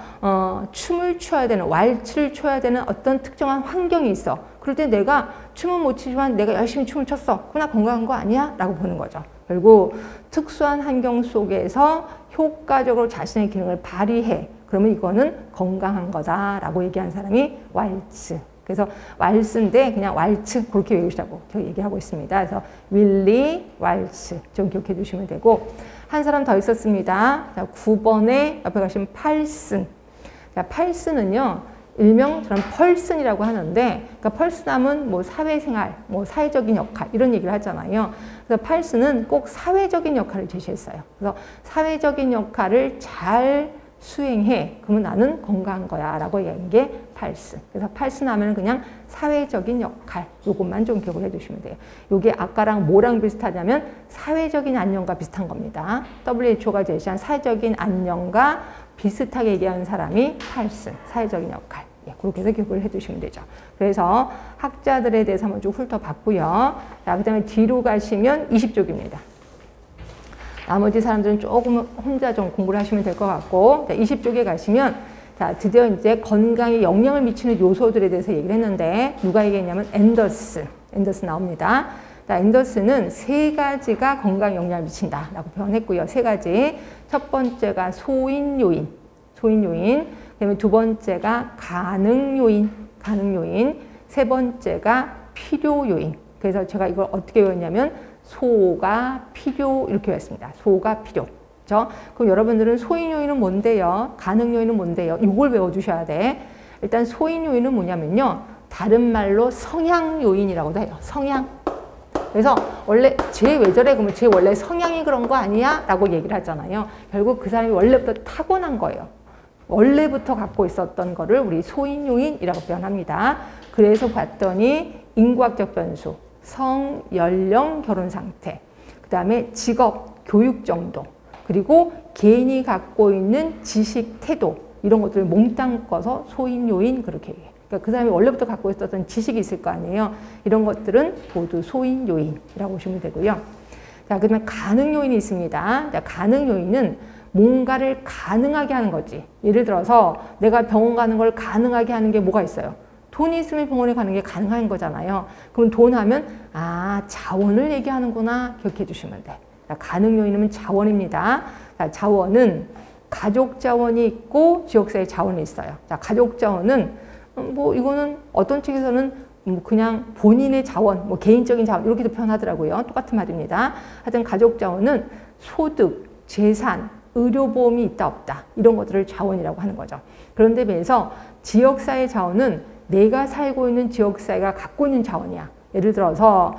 춤을 춰야 되는, 왈츠를 춰야 되는 어떤 특정한 환경이 있어. 그럴 때 내가 춤은 못 추지만 내가 열심히 춤을 췄어. 그럼 나 건강한 거 아니야? 라고 보는 거죠. 결국 특수한 환경 속에서 효과적으로 자신의 기능을 발휘해. 그러면 이거는 건강한 거다라고 얘기한 사람이 왈츠. 그래서 왈츠인데 그냥 왈츠 그렇게 외우시라고 저 얘기하고 있습니다. 그래서 윌리, 왈츠 좀 기억해 두시면 되고 한 사람 더 있었습니다. 자, 9번에 옆에 가시면 팔슨. 자, 팔슨은요. 일명 저는 펄슨이라고 하는데 그러니까 펄슨하면 뭐 사회생활, 뭐 사회적인 역할 이런 얘기를 하잖아요. 그래서 팔슨은 꼭 사회적인 역할을 제시했어요. 그래서 사회적인 역할을 잘 수행해. 그러면 나는 건강한 거야 라고 얘기한 게 팔슨. 그래서 팔슨 하면 그냥 사회적인 역할 요것만 좀 기억을 해두시면 돼요. 요게 아까랑 뭐랑 비슷하냐면 사회적인 안녕과 비슷한 겁니다. WHO가 제시한 사회적인 안녕과 비슷하게 얘기하는 사람이 팔슨, 사회적인 역할. 예, 그렇게 해서 기억을 해두시면 되죠. 그래서 학자들에 대해서 한번 좀 훑어봤고요. 자, 그 다음에 뒤로 가시면 20쪽입니다. 나머지 사람들은 조금 혼자 좀 공부를 하시면 될 것 같고, 20쪽에 가시면, 자, 드디어 이제 건강에 영향을 미치는 요소들에 대해서 얘기를 했는데, 누가 얘기했냐면 앤더슨 나옵니다. 자, 앤더슨은 세 가지가 건강에 영향을 미친다라고 표현했고요. 세 가지. 첫 번째가 소인 요인. 그다음에 두 번째가 가능 요인. 세 번째가 필요 요인. 그래서 제가 이걸 어떻게 외웠냐면 소가 필요 이렇게 외웠습니다. 소가 필요. 그렇죠? 그럼 여러분들은 소인 요인은 뭔데요? 가능 요인은 뭔데요? 이걸 외워주셔야 돼. 일단 소인 요인은 뭐냐면요. 다른 말로 성향 요인이라고도 해요. 성향. 그래서 원래 쟤 왜 저래? 그러면 쟤 원래 성향이 그런 거 아니야? 라고 얘기를 하잖아요. 결국 그 사람이 원래부터 타고난 거예요. 원래부터 갖고 있었던 거를 우리 소인 요인이라고 표현합니다. 그래서 봤더니 인구학적 변수, 성, 연령, 결혼 상태, 그 다음에 직업, 교육 정도, 그리고 개인이 갖고 있는 지식, 태도 이런 것들을 몽땅 꺼서 소인 요인 그렇게 얘기해요. 그러니까 그 사람이 원래부터 갖고 있었던 지식이 있을 거 아니에요. 이런 것들은 모두 소인 요인이라고 보시면 되고요. 자, 그다음에 가능 요인이 있습니다. 자, 가능 요인은 뭔가를 가능하게 하는 거지. 예를 들어서 내가 병원 가는 걸 가능하게 하는 게 뭐가 있어요? 돈이 있으면 병원에 가는 게 가능한 거잖아요. 그럼 돈 하면 아, 자원을 얘기하는구나 기억해 주시면 돼. 자, 가능 요인은 자원입니다. 자, 자원은 가족 자원이 있고 지역사회 자원이 있어요. 자, 가족 자원은 뭐 이거는 어떤 책에서는 그냥 본인의 자원, 뭐 개인적인 자원 이렇게도 표현하더라고요. 똑같은 말입니다. 하여튼 가족 자원은 소득, 재산, 의료보험이 있다 없다 이런 것들을 자원이라고 하는 거죠. 그런데 비해서 지역사회 자원은 내가 살고 있는 지역사회가 갖고 있는 자원이야. 예를 들어서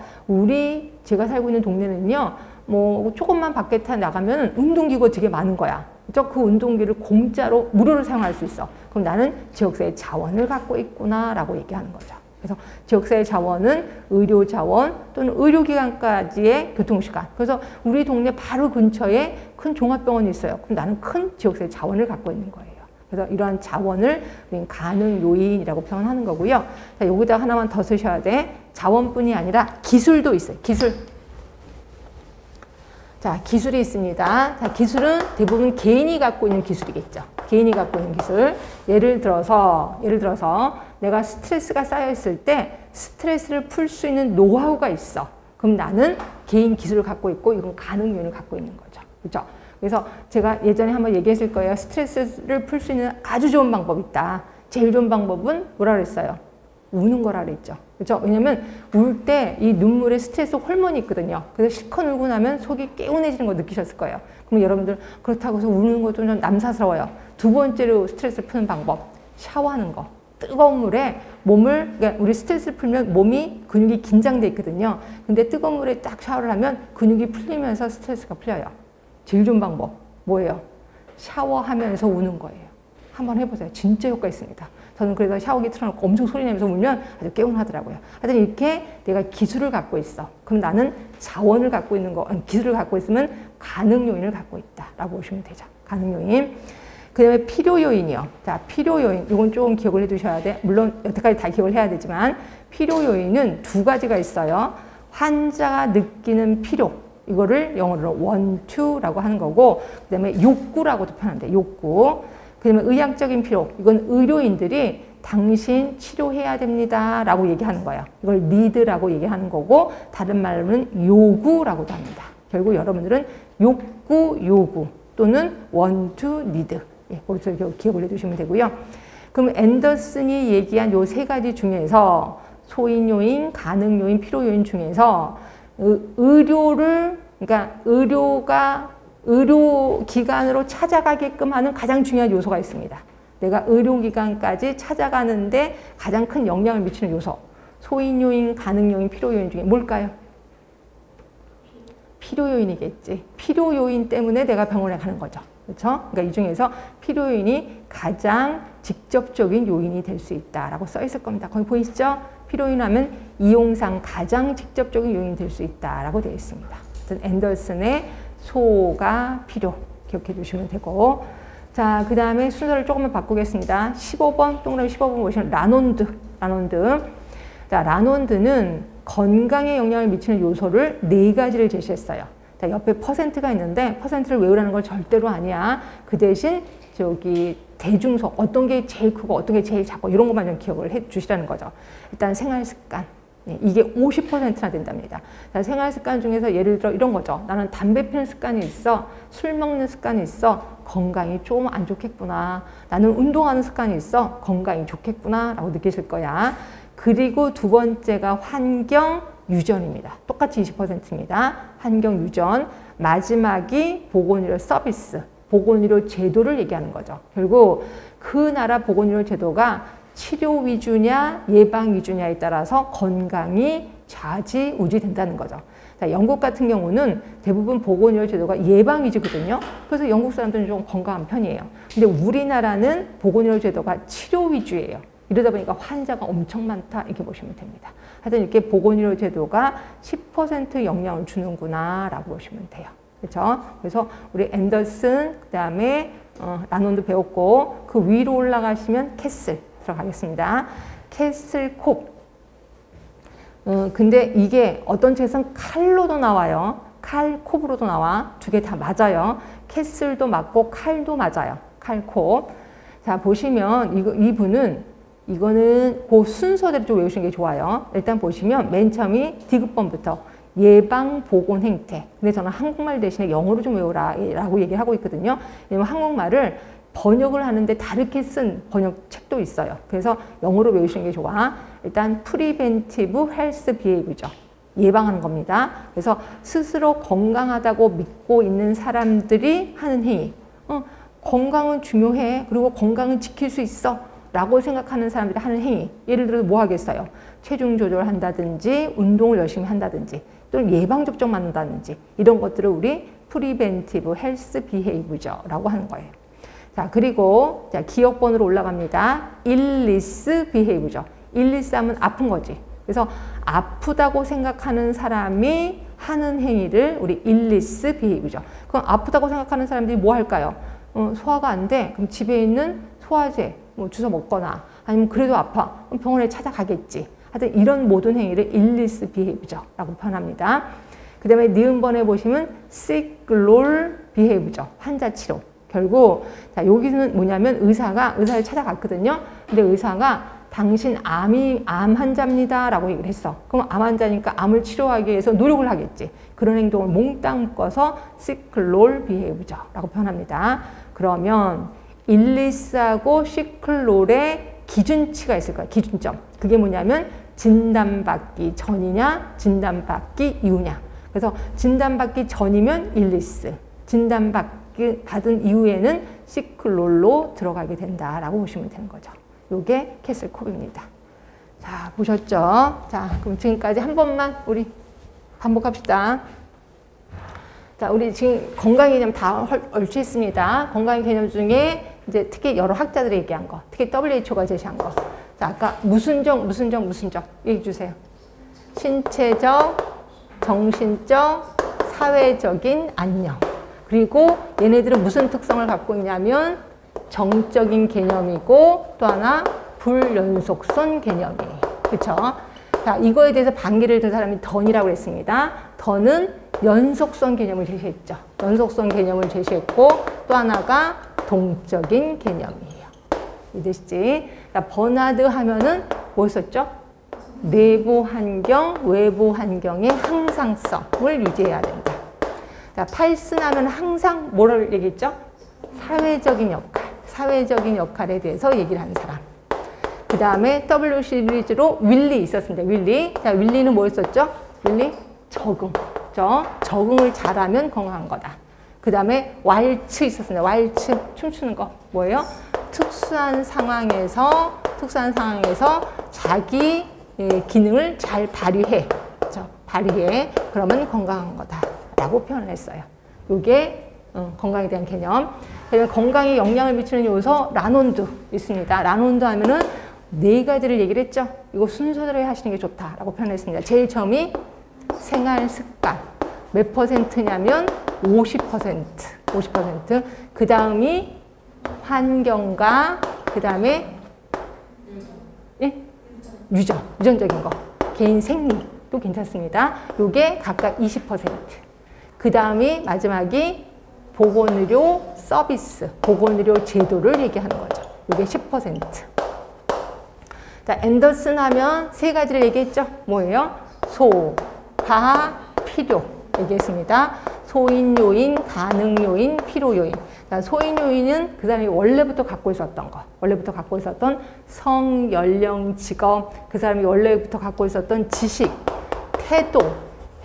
제가 살고 있는 동네는요. 뭐 조금만 밖에 나가면 운동기구가 되게 많은 거야. 그 운동기를 공짜로 무료로 사용할 수 있어. 그럼 나는 지역사회 자원을 갖고 있구나 라고 얘기하는 거죠. 그래서 지역사회 자원은 의료 자원 또는 의료기관까지의 교통시간. 그래서 우리 동네 바로 근처에 큰 종합병원이 있어요. 그럼 나는 큰 지역사회 자원을 갖고 있는 거예요. 그래서 이러한 자원을 우리는 가능 요인이라고 표현하는 거고요. 자, 여기다 하나만 더 쓰셔야 돼. 자원뿐이 아니라 기술도 있어요. 기술. 자, 기술이 있습니다. 자, 기술은 대부분 개인이 갖고 있는 기술이겠죠. 개인이 갖고 있는 기술. 예를 들어서 내가 스트레스가 쌓여 있을 때 스트레스를 풀 수 있는 노하우가 있어. 그럼 나는 개인 기술을 갖고 있고 이건 가능 요인을 갖고 있는 거죠. 그렇죠? 그래서 제가 예전에 한번 얘기했을 거예요. 스트레스를 풀 수 있는 아주 좋은 방법이 있다. 제일 좋은 방법은 뭐라 그랬어요? 우는 거라 그랬죠. 그렇죠? 왜냐면 울 때 이 눈물에 스트레스 호르몬이 있거든요. 그래서 실컷 울고 나면 속이 개운해지는 거 느끼셨을 거예요. 그럼 여러분들 그렇다고 해서 우는 것도 좀 남사스러워요. 두 번째로 스트레스를 푸는 방법. 샤워하는 거. 뜨거운 물에 몸을, 그러니까 우리 스트레스를 풀면 몸이 근육이 긴장돼 있거든요. 근데 뜨거운 물에 딱 샤워를 하면 근육이 풀리면서 스트레스가 풀려요. 제일 좋은 방법 뭐예요? 샤워하면서 우는 거예요. 한번 해보세요. 진짜 효과 있습니다. 저는 그래서 샤워기 틀어놓고 엄청 소리 내면서 울면 아주 개운하더라고요. 하여튼 이렇게 내가 기술을 갖고 있어. 그럼 나는 자원을 갖고 있는 거, 기술을 갖고 있으면 가능 요인을 갖고 있다라고 보시면 되죠. 가능 요인. 그 다음에 필요 요인이요. 자, 필요 요인. 이건 조금 기억을 해 두셔야 돼. 물론 여태까지 다 기억을 해야 되지만 필요 요인은 두 가지가 있어요. 환자가 느끼는 필요. 이거를 영어로 want to라고 하는 거고, 그 다음에 욕구라고도 표현한대. 욕구. 그 다음에 의학적인 필요. 이건 의료인들이 당신 치료해야 됩니다 라고 얘기하는 거예요. 이걸 need라고 얘기하는 거고, 다른 말로는 요구라고도 합니다. 결국 여러분들은 요구 또는 want to, need. 예, 거기서 기억을 해두시면 되고요. 그럼 앤더슨이 얘기한 요 세 가지 중에서 소인 요인, 가능 요인, 필요 요인 중에서 그러니까 의료기관으로 찾아가게끔 하는 가장 중요한 요소가 있습니다. 내가 의료기관까지 찾아가는데 가장 큰 영향을 미치는 요소. 소인 요인, 가능 요인, 필요 요인 중에 뭘까요? 필요 요인이겠지. 필요 요인 때문에 내가 병원에 가는 거죠. 그렇죠? 그러니까 이 중에서 필요 요인이 가장 직접적인 요인이 될 수 있다라고 써 있을 겁니다. 거기 보이시죠? 필요 요인 하면 이용상 가장 직접적인 요인이 될 수 있다라고 되어 있습니다. 앤더슨의 소가 필요 기억해 주시면 되고, 자, 그 다음에 순서를 조금만 바꾸겠습니다. 15번, 동그라미 15번 보시면 라논드. 자, 라논드는 건강에 영향을 미치는 요소를 4가지를 제시했어요. 자, 옆에 퍼센트가 있는데 퍼센트를 외우라는 건 절대로 아니야. 그 대신 저기 대중속, 어떤 게 제일 크고 어떤 게 제일 작고 이런 것만 좀 기억을 해 주시라는 거죠. 일단 생활 습관. 이게 50%나 된답니다. 자, 생활 습관 중에서 예를 들어 이런 거죠. 나는 담배 피는 습관이 있어. 술 먹는 습관이 있어. 건강이 좀 안 좋겠구나. 나는 운동하는 습관이 있어. 건강이 좋겠구나 라고 느끼실 거야. 그리고 두 번째가 환경 유전입니다. 똑같이 20%입니다. 환경 유전. 마지막이 보건의료 서비스, 보건의료 제도를 얘기하는 거죠. 결국 그 나라 보건의료 제도가 치료 위주냐 예방 위주냐에 따라서 건강이 좌지우지 된다는 거죠. 자, 영국 같은 경우는 대부분 보건의료 제도가 예방 위주거든요. 그래서 영국 사람들은 좀 건강한 편이에요. 근데 우리나라는 보건의료 제도가 치료 위주예요. 이러다 보니까 환자가 엄청 많다 이렇게 보시면 됩니다. 하여튼 이렇게 보건의료 제도가 10% 영향을 주는구나 라고 보시면 돼요. 그렇죠? 그래서 우리 앤더슨, 그 다음에 라논드 배웠고, 그 위로 올라가시면 캐슬 들어가겠습니다. 캐슬콥. 근데 이게 어떤 책에서는 칼로도 나와요. 칼콥으로도 나와. 두 개 다 맞아요. 캐슬도 맞고 칼도 맞아요. 칼콥. 자, 보시면 이거는 그 순서대로 좀 외우시는 게 좋아요. 일단 보시면 맨 처음이 디귿번부터 예방 보건 행태. 근데 저는 한국말 대신에 영어로 좀 외우라 라고 얘기를 하고 있거든요. 왜냐면 한국말을 번역을 하는데 다르게 쓴 번역책도 있어요. 그래서 영어로 외우시는 게 좋아. 일단 프리벤티브 헬스 비헤이브죠. 예방하는 겁니다. 그래서 스스로 건강하다고 믿고 있는 사람들이 하는 행위. 건강은 중요해. 그리고 건강은 지킬 수 있어. 라고 생각하는 사람들이 하는 행위. 예를 들어서 뭐 하겠어요? 체중 조절한다든지 운동을 열심히 한다든지 또는 예방접종 맞는다든지 이런 것들을 우리 프리벤티브 헬스 비헤이브죠 라고 하는 거예요. 자, 그리고 자, 기억번으로 올라갑니다. 일리스 비헤이브죠. 일리스 하면 아픈 거지. 그래서 아프다고 생각하는 사람이 하는 행위를 우리 일리스 비헤이브죠. 그럼 아프다고 생각하는 사람들이 뭐 할까요? 소화가 안 돼. 그럼 집에 있는 소화제 뭐 주워 먹거나 아니면 그래도 아파 그럼 병원에 찾아가겠지. 하여튼 이런 모든 행위를 일리스 비헤이브저라고 표현합니다. 그 다음에 니은번에 보시면 sick-roll behavior, 환자 치료. 결국 자 여기는 뭐냐면 의사를 찾아갔거든요. 근데 의사가 당신 암 환자입니다 라고 얘기를 했어. 그럼 암 환자니까 암을 치료하기 위해서 노력을 하겠지. 그런 행동을 몽땅 묶어서 sick-roll behavior 라고 표현합니다. 그러면 일리스하고 sick-roll의 기준치가 있을 거야. 기준점. 그게 뭐냐면 진단받기 전이냐 진단받기 이후냐. 그래서 진단받기 전이면 일리스, 진단받은 이후에는 시클롤로 들어가게 된다라고 보시면 되는 거죠. 요게 캐슬콥입니다. 자, 보셨죠? 자, 그럼 지금까지 한 번만 우리 반복합시다. 자, 우리 지금 건강 개념 다 얼추 했습니다. 건강 개념 중에 이제 특히 여러 학자들이 얘기한 거, 특히 WHO가 제시한 거. 자, 아까 무슨 적 얘기해 주세요. 신체적, 정신적, 사회적인 안녕. 그리고 얘네들은 무슨 특성을 갖고 있냐면 정적인 개념이고 또 하나 불연속선 개념이에요. 그렇죠? 자, 이거에 대해서 반기를 든 사람이 던이라고 했습니다. 던은 연속선 개념을 제시했죠. 연속선 개념을 제시했고 또 하나가 동적인 개념이에요. 이해되시지? 자, 버나드 하면은 뭐 했었죠? 내부 환경, 외부 환경의 항상성을 유지해야 된다. 자, 팔슨 하면 항상 뭐를 얘기했죠? 사회적인 역할에 대해서 얘기를 하는 사람. 그 다음에 W 시리즈로 윌리 있었습니다. 윌리. 자, 윌리는 뭐였었죠? 윌리? 적응. 적응을 잘하면 건강한 거다. 그 다음에 왈츠 있었습니다. 왈츠. 춤추는 거. 뭐예요? 특수한 상황에서 자기 기능을 잘 발휘해. 그렇죠? 발휘해. 그러면 건강한 거다라고 표현을 했어요. 이게 건강에 대한 개념. 건강에 영향을 미치는 요소 라논드 있습니다. 라논드 하면은 네 가지를 얘기를 했죠. 이거 순서대로 하시는 게 좋다라고 표현했습니다. 제일 처음이 생활 습관. 몇 %냐면 50%. 그 다음이 환경과 그 다음에 유전적인 거. 개인 생리도 괜찮습니다. 요게 각각 20%. 그 다음이 마지막이 보건의료 서비스, 보건의료 제도를 얘기하는 거죠. 요게 10%. 자, 앤더슨 하면 세 가지를 얘기했죠. 뭐예요? 소, 가, 필요 얘기했습니다. 소인 요인, 가능 요인, 필요 요인. 소인 요인은 그 사람이 원래부터 갖고 있었던 거. 원래부터 갖고 있었던 성, 연령, 직업, 그 사람이 원래부터 갖고 있었던 지식, 태도,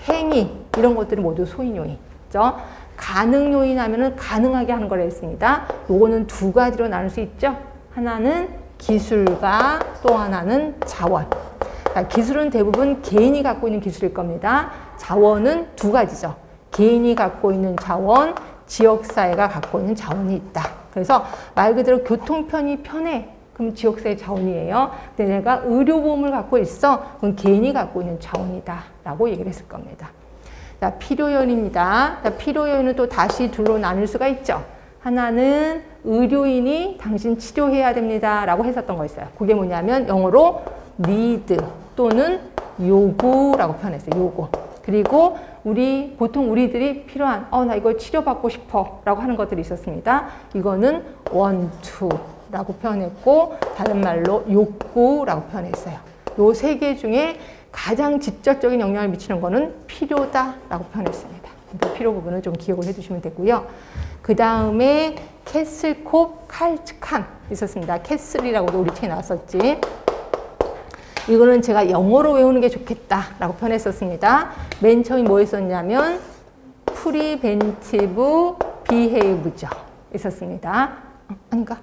행위 이런 것들이 모두 소인 요인이죠. 가능 요인 하면은 가능하게 하는 걸 했습니다. 요거는 두 가지로 나눌 수 있죠. 하나는 기술과 또 하나는 자원. 기술은 대부분 개인이 갖고 있는 기술일 겁니다. 자원은 두 가지죠. 개인이 갖고 있는 자원, 지역사회가 갖고 있는 자원이 있다. 그래서 말 그대로 교통편이 편해. 그럼 지역사회 자원이에요. 근데 내가 의료보험을 갖고 있어. 그럼 개인이 갖고 있는 자원이다. 라고 얘기를 했을 겁니다. 자, 필요요인입니다. 자, 필요요인은 또 다시 둘로 나눌 수가 있죠. 하나는 의료인이 당신 치료해야 됩니다. 라고 했었던 거 있어요. 그게 뭐냐면 영어로 need 또는 요구라고 표현했어요. 요구. 그리고 보통 우리들이 필요한 나 이거 치료받고 싶어 라고 하는 것들이 있었습니다. 이거는 want to 라고 표현했고 다른 말로 욕구라고 표현했어요. 요 세 개 중에 가장 직접적인 영향을 미치는 거는 필요다 라고 표현했습니다. 그 필요 부분을 좀 기억을 해두시면 되고요. 그 다음에 캐슬콥, 칼츠칸 있었습니다. 캐슬이라고도 우리 책에 나왔었지. 이거는 제가 영어로 외우는 게 좋겠다라고 표현했었습니다. 맨 처음에 뭐 했었냐면 프리벤티브 비헤이브죠. 있었습니다. 아닌가?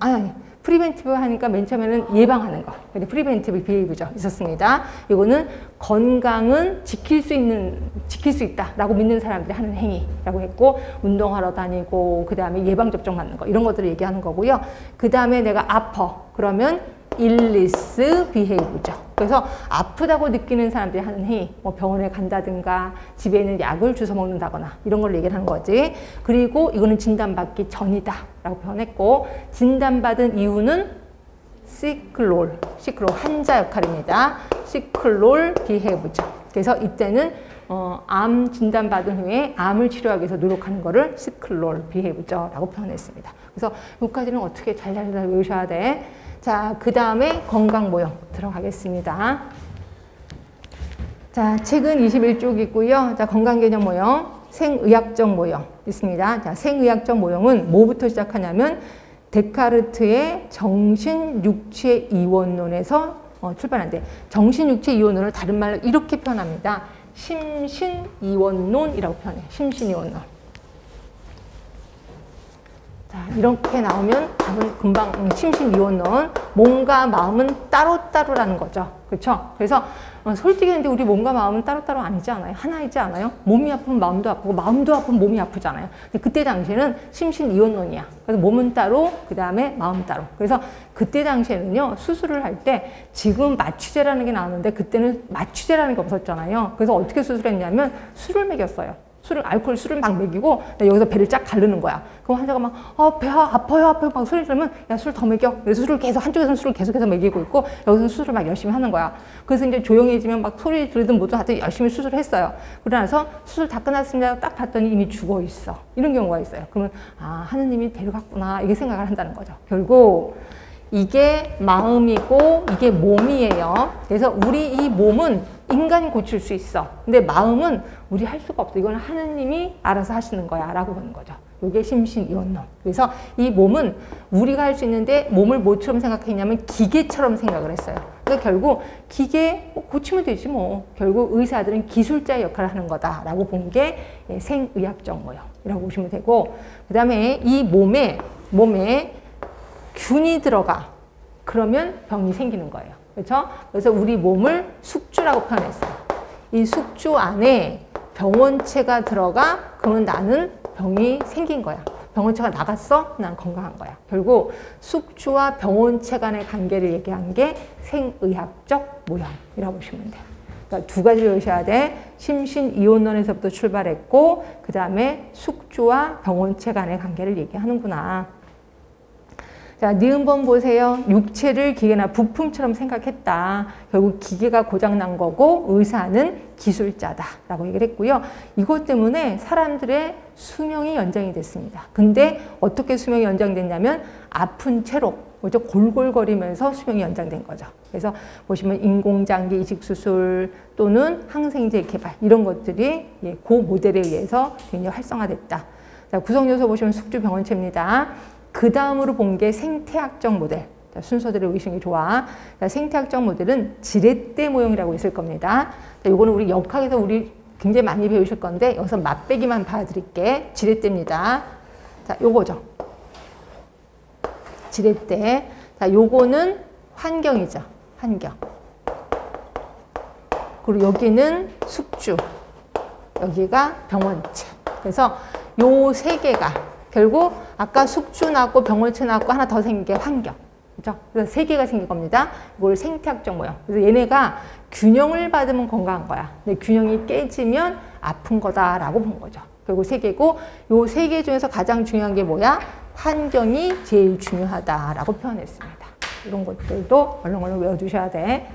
아니. 프리벤티브 하니까 맨 처음에는 예방하는 거. 근데 프리벤티브 비헤이브죠. 있었습니다. 이거는 건강은 지킬 수 있다라고 믿는 사람들이 하는 행위라고 했고, 운동하러 다니고, 그 다음에 예방접종 맞는 거, 이런 것들을 얘기하는 거고요. 그 다음에 내가 아파. 그러면 illness behave죠. 그래서 아프다고 느끼는 사람들이 하는 행위, 뭐 병원에 간다든가 집에 있는 약을 주워 먹는다거나 이런 걸 얘기를 하는 거지. 그리고 이거는 진단받기 전이다 라고 표현했고, 진단받은 이유는 시클롤 환자 역할입니다. 시클롤 비헤이브죠. 그래서 이때는 암 진단받은 후에 암을 치료하기 위해서 노력하는 거를 시클롤 비헤이브죠 라고 표현했습니다. 그래서 여기까지는 어떻게 잘 외우셔야 돼. 자, 그 다음에 건강 모형 들어가겠습니다. 자, 책은 21쪽이고요. 자, 건강 개념 모형, 생의학적 모형 있습니다. 자, 생의학적 모형은 뭐부터 시작하냐면 데카르트의 정신육체 이원론에서 출발한대. 정신육체 이원론을 다른 말로 이렇게 표현합니다. 심신이원론이라고 표현해요. 심신이원론. 자, 이렇게 나오면 답은 금방 심신이원론. 몸과 마음은 따로따로라는 거죠. 그렇죠? 그래서 솔직히 근데 우리 몸과 마음은 따로따로 아니지 않아요? 하나이지 않아요? 몸이 아프면 마음도 아프고 마음도 아프면 몸이 아프잖아요. 근데 그때 당시에는 심신이원론이야. 그래서 몸은 따로, 그 다음에 마음 따로. 그래서 그때 당시에는요, 수술을 할 때 지금 마취제라는 게 나왔는데 그때는 마취제라는 게 없었잖아요. 그래서 어떻게 수술했냐면 술을 먹였어요. 알코올 술을 막 먹이고 여기서 배를 쫙 가르는 거야. 그럼 환자가 막 배 아파요 막 소리 지르면 야, 술 더 먹여. 그래서 술을 계속 한쪽에서는 술을 계속해서 먹이고 있고 여기서는 수술을 막 열심히 하는 거야. 그래서 이제 조용해지면 막 소리 지르든 뭐든 하여튼 열심히 수술을 했어요. 그러고 나서 수술 다 끝났습니다. 딱 봤더니 이미 죽어 있어. 이런 경우가 있어요. 그러면 아, 하느님이 데려갔구나 이게 생각을 한다는 거죠. 결국 이게 마음이고 이게 몸이에요. 그래서 우리 이 몸은 인간이 고칠 수 있어. 근데 마음은 우리 할 수가 없어. 이건 하느님이 알아서 하시는 거야 라고 보는 거죠. 이게 심신이원론. 그래서 이 몸은 우리가 할 수 있는데 몸을 뭐처럼 생각했냐면 기계처럼 생각을 했어요. 그러니까 결국 기계 고치면 되지 뭐. 결국 의사들은 기술자의 역할을 하는 거다라고 본 게 생의학적 모형이라고 보시면 되고, 그 다음에 이 몸에 균이 들어가. 그러면 병이 생기는 거예요. 그렇죠? 그래서 우리 몸을 숙주라고 표현했어요. 이 숙주 안에 병원체가 들어가. 그러면 나는 병이 생긴 거야. 병원체가 나갔어? 난 건강한 거야. 결국 숙주와 병원체 간의 관계를 얘기한 게 생의학적 모형이라고 보시면 돼요. 그러니까 두 가지를 외우셔야 돼. 심신이원론에서부터 출발했고 그 다음에 숙주와 병원체 간의 관계를 얘기하는구나. 자, 니은번 보세요. 육체를 기계나 부품처럼 생각했다. 결국 기계가 고장난 거고 의사는 기술자다라고 얘기를 했고요. 이것 때문에 사람들의 수명이 연장이 됐습니다. 근데 어떻게 수명이 연장됐냐면 아픈 채로 그죠? 골골거리면서 수명이 연장된 거죠. 그래서 보시면 인공장기 이식수술 또는 항생제 개발 이런 것들이 그 모델에 의해서 굉장히 활성화됐다. 자, 구성요소 보시면 숙주 병원체입니다. 그 다음으로 본 게 생태학적 모델. 자, 순서대로 보시는 게 좋아. 자, 생태학적 모델은 지렛대 모형이라고 있을 겁니다. 자, 요거는 우리 역학에서 우리 굉장히 많이 배우실 건데 여기서 맛배기만 봐드릴게. 지렛대입니다. 자, 요거죠. 지렛대. 자, 요거는 환경이죠. 환경. 그리고 여기는 숙주. 여기가 병원체. 그래서 요 세 개가 결국 아까 숙주 나왔고 병원체 나왔고 하나 더 생긴 게 환경. 그죠? 그래서 세 개가 생긴 겁니다. 이걸 생태학적 모형. 그래서 얘네가 균형을 받으면 건강한 거야. 근데 균형이 깨지면 아픈 거다라고 본 거죠. 결국 세 개고 요 세 개 중에서 가장 중요한 게 뭐야? 환경이 제일 중요하다라고 표현했습니다. 이런 것들도 얼렁얼렁 외워두셔야 돼.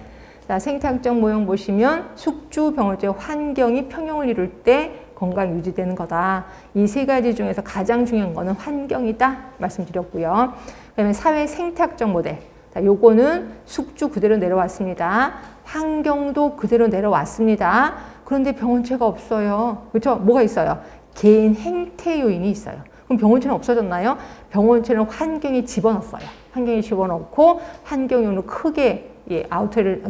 자, 생태학적 모형 보시면 숙주, 병원체, 환경이 평형을 이룰 때 건강 유지되는 거다. 이 세 가지 중에서 가장 중요한 거는 환경이다 말씀드렸고요. 그 다음에 사회 생태학적 모델. 자, 요거는 숙주 그대로 내려왔습니다. 환경도 그대로 내려왔습니다. 그런데 병원체가 없어요. 그렇죠? 뭐가 있어요? 개인 행태 요인이 있어요. 그럼 병원체는 없어졌나요? 병원체는 환경에 집어넣었어요. 환경에 집어넣고 환경용으로 크게 아우터를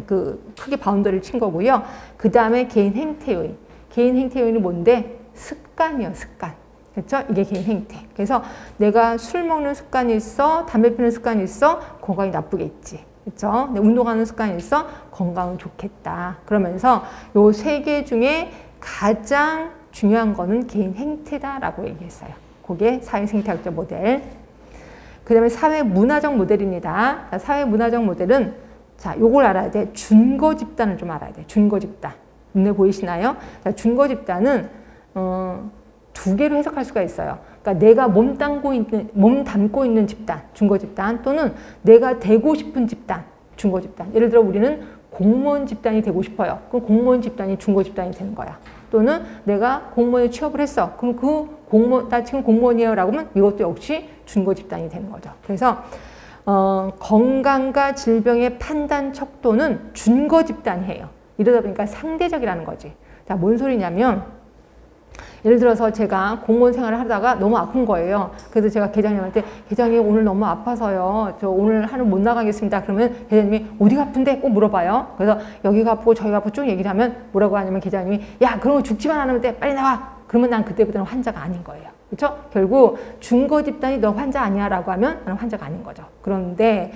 크게 바운더리를 친 거고요. 그 다음에 개인 행태 요인. 개인 행태 요인은 뭔데? 습관이요, 습관. 그렇죠? 이게 개인 행태. 그래서 내가 술 먹는 습관이 있어, 담배 피우는 습관이 있어, 건강이 나쁘겠지. 그렇죠? 운동하는 습관이 있어, 건강은 좋겠다. 그러면서 요 세 개 중에 가장 중요한 거는 개인 행태다라고 얘기했어요. 그게 사회생태학적 모델. 그 다음에 사회문화적 모델입니다. 자, 사회문화적 모델은 자, 요걸 알아야 돼. 준거 집단을 좀 알아야 돼. 준거 집단. 눈에 보이시나요? 자, 준거 집단은 두 개로 해석할 수가 있어요. 그러니까 내가 몸 담고 있는 집단, 준거 집단, 또는 내가 되고 싶은 집단, 준거 집단. 예를 들어 우리는 공무원 집단이 되고 싶어요. 그럼 공무원 집단이 준거 집단이 되는 거야. 또는 내가 공무원에 취업을 했어. 그럼 그 공무원, 나 지금 공무원이에요 라고 하면 이것도 역시 준거 집단이 되는 거죠. 그래서 건강과 질병의 판단 척도는 준거 집단이에요. 이러다 보니까 상대적이라는 거지. 자, 뭔 소리냐면 예를 들어서 제가 공무원 생활을 하다가 너무 아픈 거예요. 그래서 제가 계장님한테 계장님 오늘 너무 아파서요. 저 오늘 하루 못 나가겠습니다. 그러면 계장님이 어디가 아픈데 꼭 물어봐요. 그래서 여기가 아프고 저기가 아프고 쭉 얘기를 하면 뭐라고 하냐면 계장님이 야 그런 거 죽지만 않으면 돼. 빨리 나와. 그러면 난 그때부터는 환자가 아닌 거예요. 그렇죠? 결국 준거 집단이 너 환자 아니야 라고 하면 나는 환자가 아닌 거죠. 그런데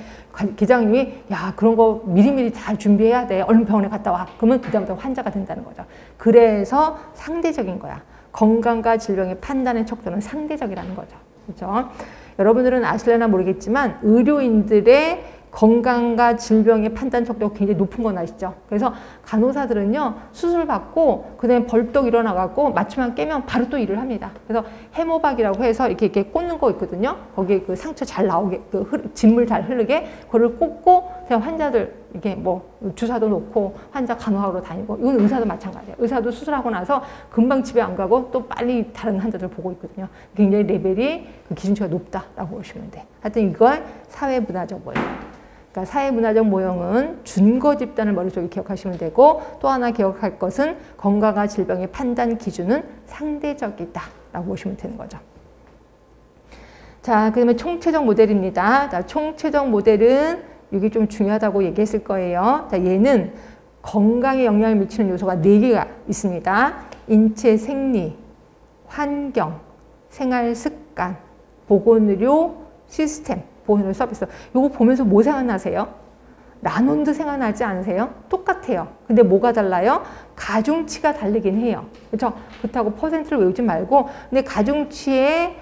계장님이 야 그런 거 미리미리 잘 준비해야 돼. 얼른 병원에 갔다 와. 그러면 그다음부터 환자가 된다는 거죠. 그래서 상대적인 거야. 건강과 질병의 판단의 척도는 상대적이라는 거죠. 그렇죠? 여러분들은 아실려나 모르겠지만 의료인들의 건강과 질병의 판단 척도가 굉장히 높은 건 아시죠? 그래서 간호사들은요 수술 받고 그다음에 벌떡 일어나갖고 맞춤만 깨면 바로 또 일을 합니다. 그래서 해모박이라고 해서 이렇게 꽂는 거 있거든요. 거기에 그 상처 잘 나오게 그 진물 잘 흐르게 그거를 꽂고 그냥 환자들 이게 뭐 주사도 놓고 환자 간호하러 다니고 이건 의사도 마찬가지예요. 의사도 수술하고 나서 금방 집에 안 가고 또 빨리 다른 환자들 보고 있거든요. 굉장히 레벨이 그 기준치가 높다라고 보시면 돼. 하여튼 이걸 사회문화적 모형. 그러니까 사회문화적 모형은 준거 집단을 머릿속에 기억하시면 되고 또 하나 기억할 것은 건강과 질병의 판단 기준은 상대적이다라고 보시면 되는 거죠. 자, 그 다음에 총체적 모델입니다. 자, 총체적 모델은 이게 좀 중요하다고 얘기했을 거예요. 자, 얘는 건강에 영향을 미치는 요소가 4개가 있습니다. 인체 생리, 환경, 생활 습관, 보건의료 시스템, 보건의료 서비스. 이거 보면서 뭐 생각나세요? 라논드 생각나지 않으세요? 똑같아요. 근데 뭐가 달라요? 가중치가 다르긴 해요. 그렇죠? 그렇다고 퍼센트를 외우지 말고 근데 가중치의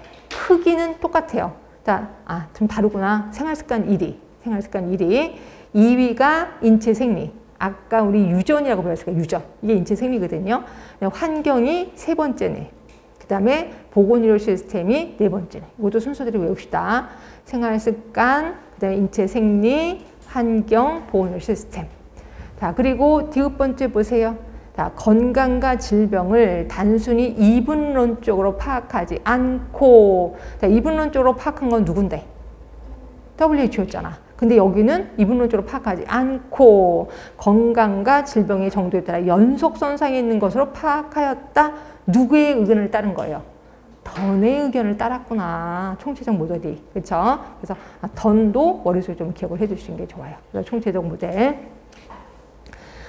크기는 똑같아요. 자, 좀 다르구나. 생활습관 1위. 생활습관 1위. 2위가 인체 생리. 아까 우리 유전이라고 배웠으니까 유전. 이게 인체 생리거든요. 환경이 3번째네. 그 다음에 보건의료 시스템이 4번째네. 이것도 순서대로 외웁시다. 생활습관, 그 다음에 인체 생리, 환경, 보건의료 시스템. 자, 그리고 디귿번째 보세요. 자, 건강과 질병을 단순히 이분론적으로 파악하지 않고, 자, 이분론적으로 파악한 건 누군데? WHO였잖아. 근데 여기는 이분론적으로 파악하지 않고 건강과 질병의 정도에 따라 연속선상에 있는 것으로 파악하였다. 누구의 의견을 따른 거예요? 던의 의견을 따랐구나. 총체적 모델이. 그렇죠? 그래서 던도 머릿속에 좀 기억을 해 주시는 게 좋아요. 그래서 총체적 모델.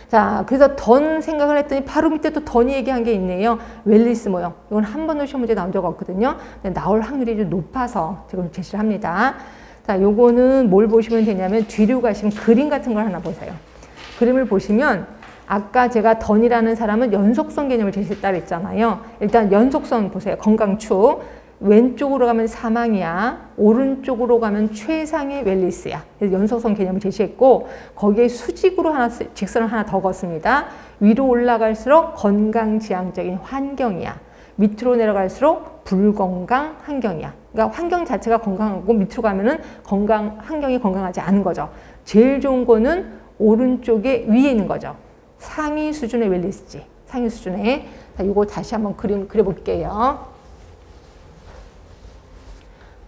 자, 그래서 던 생각을 했더니 바로 밑에 또 던이 얘기한 게 있네요. 웰리스 모형. 이건 한 번도 시험 문제 나온 적 없거든요. 나올 확률이 좀 높아서 지금 제시를 합니다. 자, 요거는 뭘 보시면 되냐면 뒤로 가시면 그림 같은 걸 하나 보세요. 그림을 보시면 아까 제가 던이라는 사람은 연속성 개념을 제시했다 그랬잖아요. 일단 연속성 보세요. 건강축. 왼쪽으로 가면 사망이야. 오른쪽으로 가면 최상의 웰리스야. 그래서 연속성 개념을 제시했고 거기에 수직으로 하나 직선을 하나 더 걷습니다. 위로 올라갈수록 건강지향적인 환경이야. 밑으로 내려갈수록 불건강 환경이야. 그러니까 환경 자체가 건강하고 밑으로 가면은 환경이 건강하지 않은 거죠. 제일 좋은 거는 오른쪽에 위에 있는 거죠. 상위 수준의 웰리스지. 상위 수준의. 자, 이거 다시 한번 그림 그려볼게요.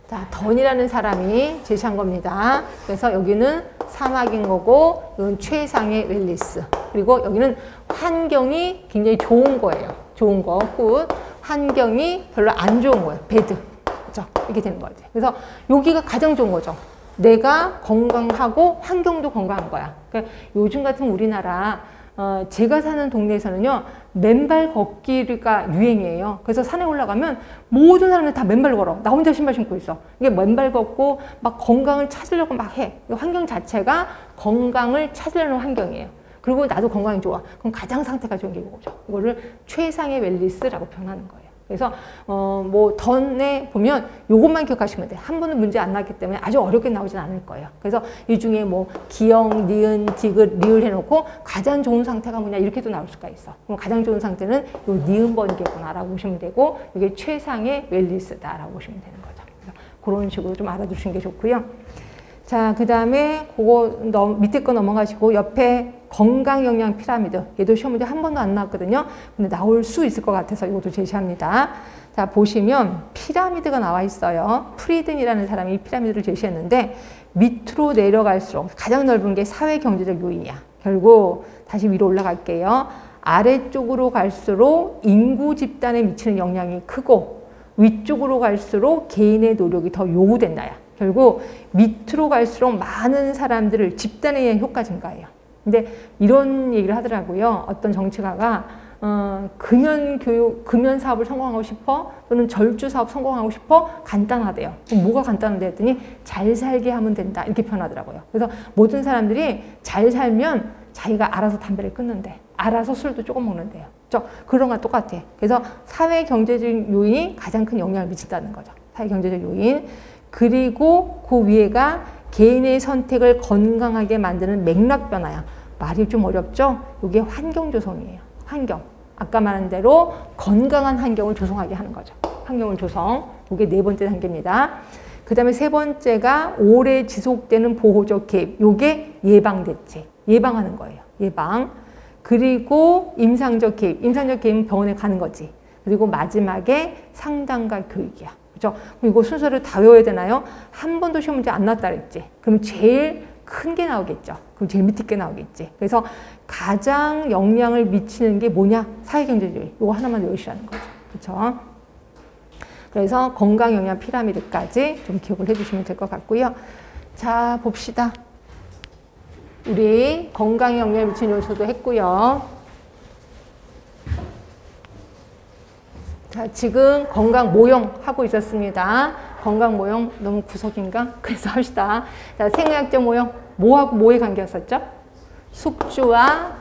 자, 던이라는 사람이 제시한 겁니다. 그래서 여기는 사막인 거고, 이건 최상의 웰리스. 그리고 여기는 환경이 굉장히 좋은 거예요. 좋은 거, 굿. 환경이 별로 안 좋은 거예요. 배드. 그죠? 이렇게 되는 거지. 그래서 여기가 가장 좋은 거죠. 내가 건강하고 환경도 건강한 거야. 그러니까 요즘 같은 우리나라 제가 사는 동네에서는요 맨발 걷기가 유행이에요. 그래서 산에 올라가면 모든 사람들 다 맨발로 걸어. 나 혼자 신발 신고 있어. 이게 맨발 걷고 막 건강을 찾으려고 막 해. 환경 자체가 건강을 찾으려는 환경이에요. 그리고 나도 건강이 좋아. 그럼 가장 상태가 좋은 게 이거죠. 이거를 최상의 웰리스라고 표현하는 거예요. 그래서 뭐 던에 보면 요것만 기억하시면 돼요. 한 번은 문제 안 나왔기 때문에 아주 어렵게 나오진 않을 거예요. 그래서 이 중에 뭐 기역, 니은, 디귿, 리을 해놓고 가장 좋은 상태가 뭐냐 이렇게도 나올 수가 있어. 그럼 가장 좋은 상태는 요 니은 번개구나라고 보시면 되고 이게 최상의 웰리스다라고 보시면 되는 거죠. 그래서 그런 식으로 좀 알아두시는 게 좋고요. 자, 그 다음에 그거 밑에 거 넘어가시고 옆에 건강 영양 피라미드. 얘도 시험 문제 한 번도 안 나왔거든요. 근데 나올 수 있을 것 같아서 이것도 제시합니다. 자, 보시면 피라미드가 나와 있어요. 프리든이라는 사람이 이 피라미드를 제시했는데 밑으로 내려갈수록 가장 넓은 게 사회 경제적 요인이야. 결국 다시 위로 올라갈게요. 아래쪽으로 갈수록 인구 집단에 미치는 영향이 크고 위쪽으로 갈수록 개인의 노력이 더 요구된다야. 결국 밑으로 갈수록 많은 사람들을 집단에 의한 효과 증가예요. 근데 이런 얘기를 하더라고요. 어떤 정치가가 금연 사업을 성공하고 싶어? 또는 절주 사업 성공하고 싶어? 간단하대요. 그럼 뭐가 간단한데 했더니 잘 살게 하면 된다. 이렇게 표현하더라고요. 그래서 모든 사람들이 잘 살면 자기가 알아서 담배를 끊는데 알아서 술도 조금 먹는데요. 그런 거랑 똑같아. 그래서 사회 경제적 요인이 가장 큰 영향을 미친다는 거죠. 사회 경제적 요인. 그리고 그 위에가 개인의 선택을 건강하게 만드는 맥락 변화야. 말이 좀 어렵죠? 이게 환경 조성이에요. 환경. 아까 말한 대로 건강한 환경을 조성하게 하는 거죠. 환경을 조성. 이게 네 번째 단계입니다. 그 다음에 세 번째가 오래 지속되는 보호적 개입. 이게 예방 대책. 예방하는 거예요. 예방. 그리고 임상적 개입. 임상적 개입은 병원에 가는 거지. 그리고 마지막에 상담과 교육이야. 그죠? 이거 순서를 다 외워야 되나요? 한 번도 시험 문제 안 나왔다 그랬지. 그럼 제일 큰 게 나오겠죠. 그럼 제일 밑에 게 나오겠지. 그래서 가장 영향을 미치는 게 뭐냐? 사회경제주의. 이거 하나만 외우시라는 거죠. 그렇죠? 그래서 건강 영양 피라미드까지 좀 기억을 해주시면 될 것 같고요. 자, 봅시다. 우리 건강에 영향을 미치는 요소도 했고요. 자, 지금 건강 모형 하고 있었습니다. 건강 모형 너무 구석인가? 그래서 합시다. 자, 생리학적 모형 뭐하고 뭐의 관계였었죠? 숙주와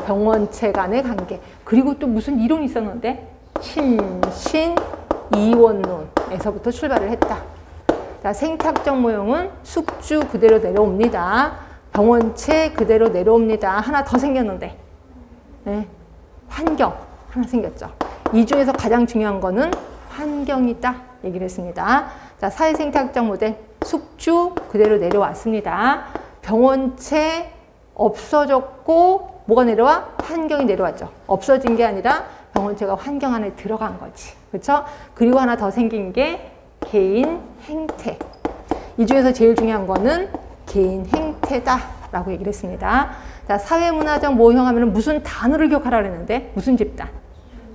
병원체 간의 관계. 그리고 또 무슨 이론이 있었는데 침신 이원론에서부터 출발을 했다. 자, 생탁적 모형은 숙주 그대로 내려옵니다. 병원체 그대로 내려옵니다. 하나 더 생겼는데 네, 환경 하나 생겼죠. 이 중에서 가장 중요한 거는 환경이다 얘기를 했습니다. 자, 사회생태학적 모델 숙주 그대로 내려왔습니다. 병원체 없어졌고 뭐가 내려와? 환경이 내려왔죠. 없어진 게 아니라 병원체가 환경 안에 들어간 거지. 그렇죠? 그리고 하나 더 생긴 게 개인 행태. 이 중에서 제일 중요한 거는 개인 행태다라고 얘기를 했습니다. 자, 사회문화적 모형하면 무슨 단어를 기억하라고 했는데 무슨 집단?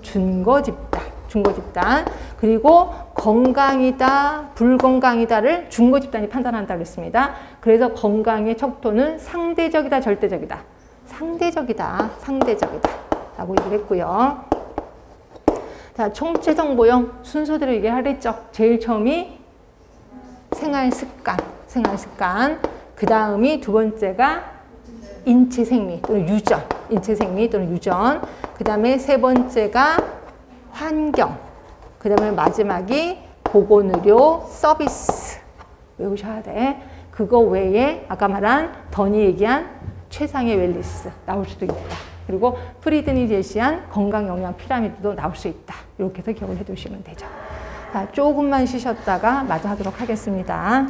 준거 집단. 준거 집단. 그리고 건강이다, 불건강이다를 준거 집단이 판단한다고 했습니다. 그래서 건강의 척도는 상대적이다, 절대적이다. 상대적이다, 상대적이다 라고 얘기를 했고요. 자, 총체적 모형 순서대로 얘기를 했죠. 제일 처음이 생활습관, 생활습관. 그 다음이 두 번째가 인체생리 또는 유전, 인체생리 또는 유전. 그 다음에 세 번째가 환경. 그 다음에 마지막이 보건의료 서비스. 외우셔야 돼. 그거 외에 아까 말한 던이 얘기한 최상의 웰리스 나올 수도 있다. 그리고 프리든이 제시한 건강영양 피라미드도 나올 수 있다. 이렇게 해서 기억을 해두시면 되죠. 자, 조금만 쉬셨다가 마저 하도록 하겠습니다.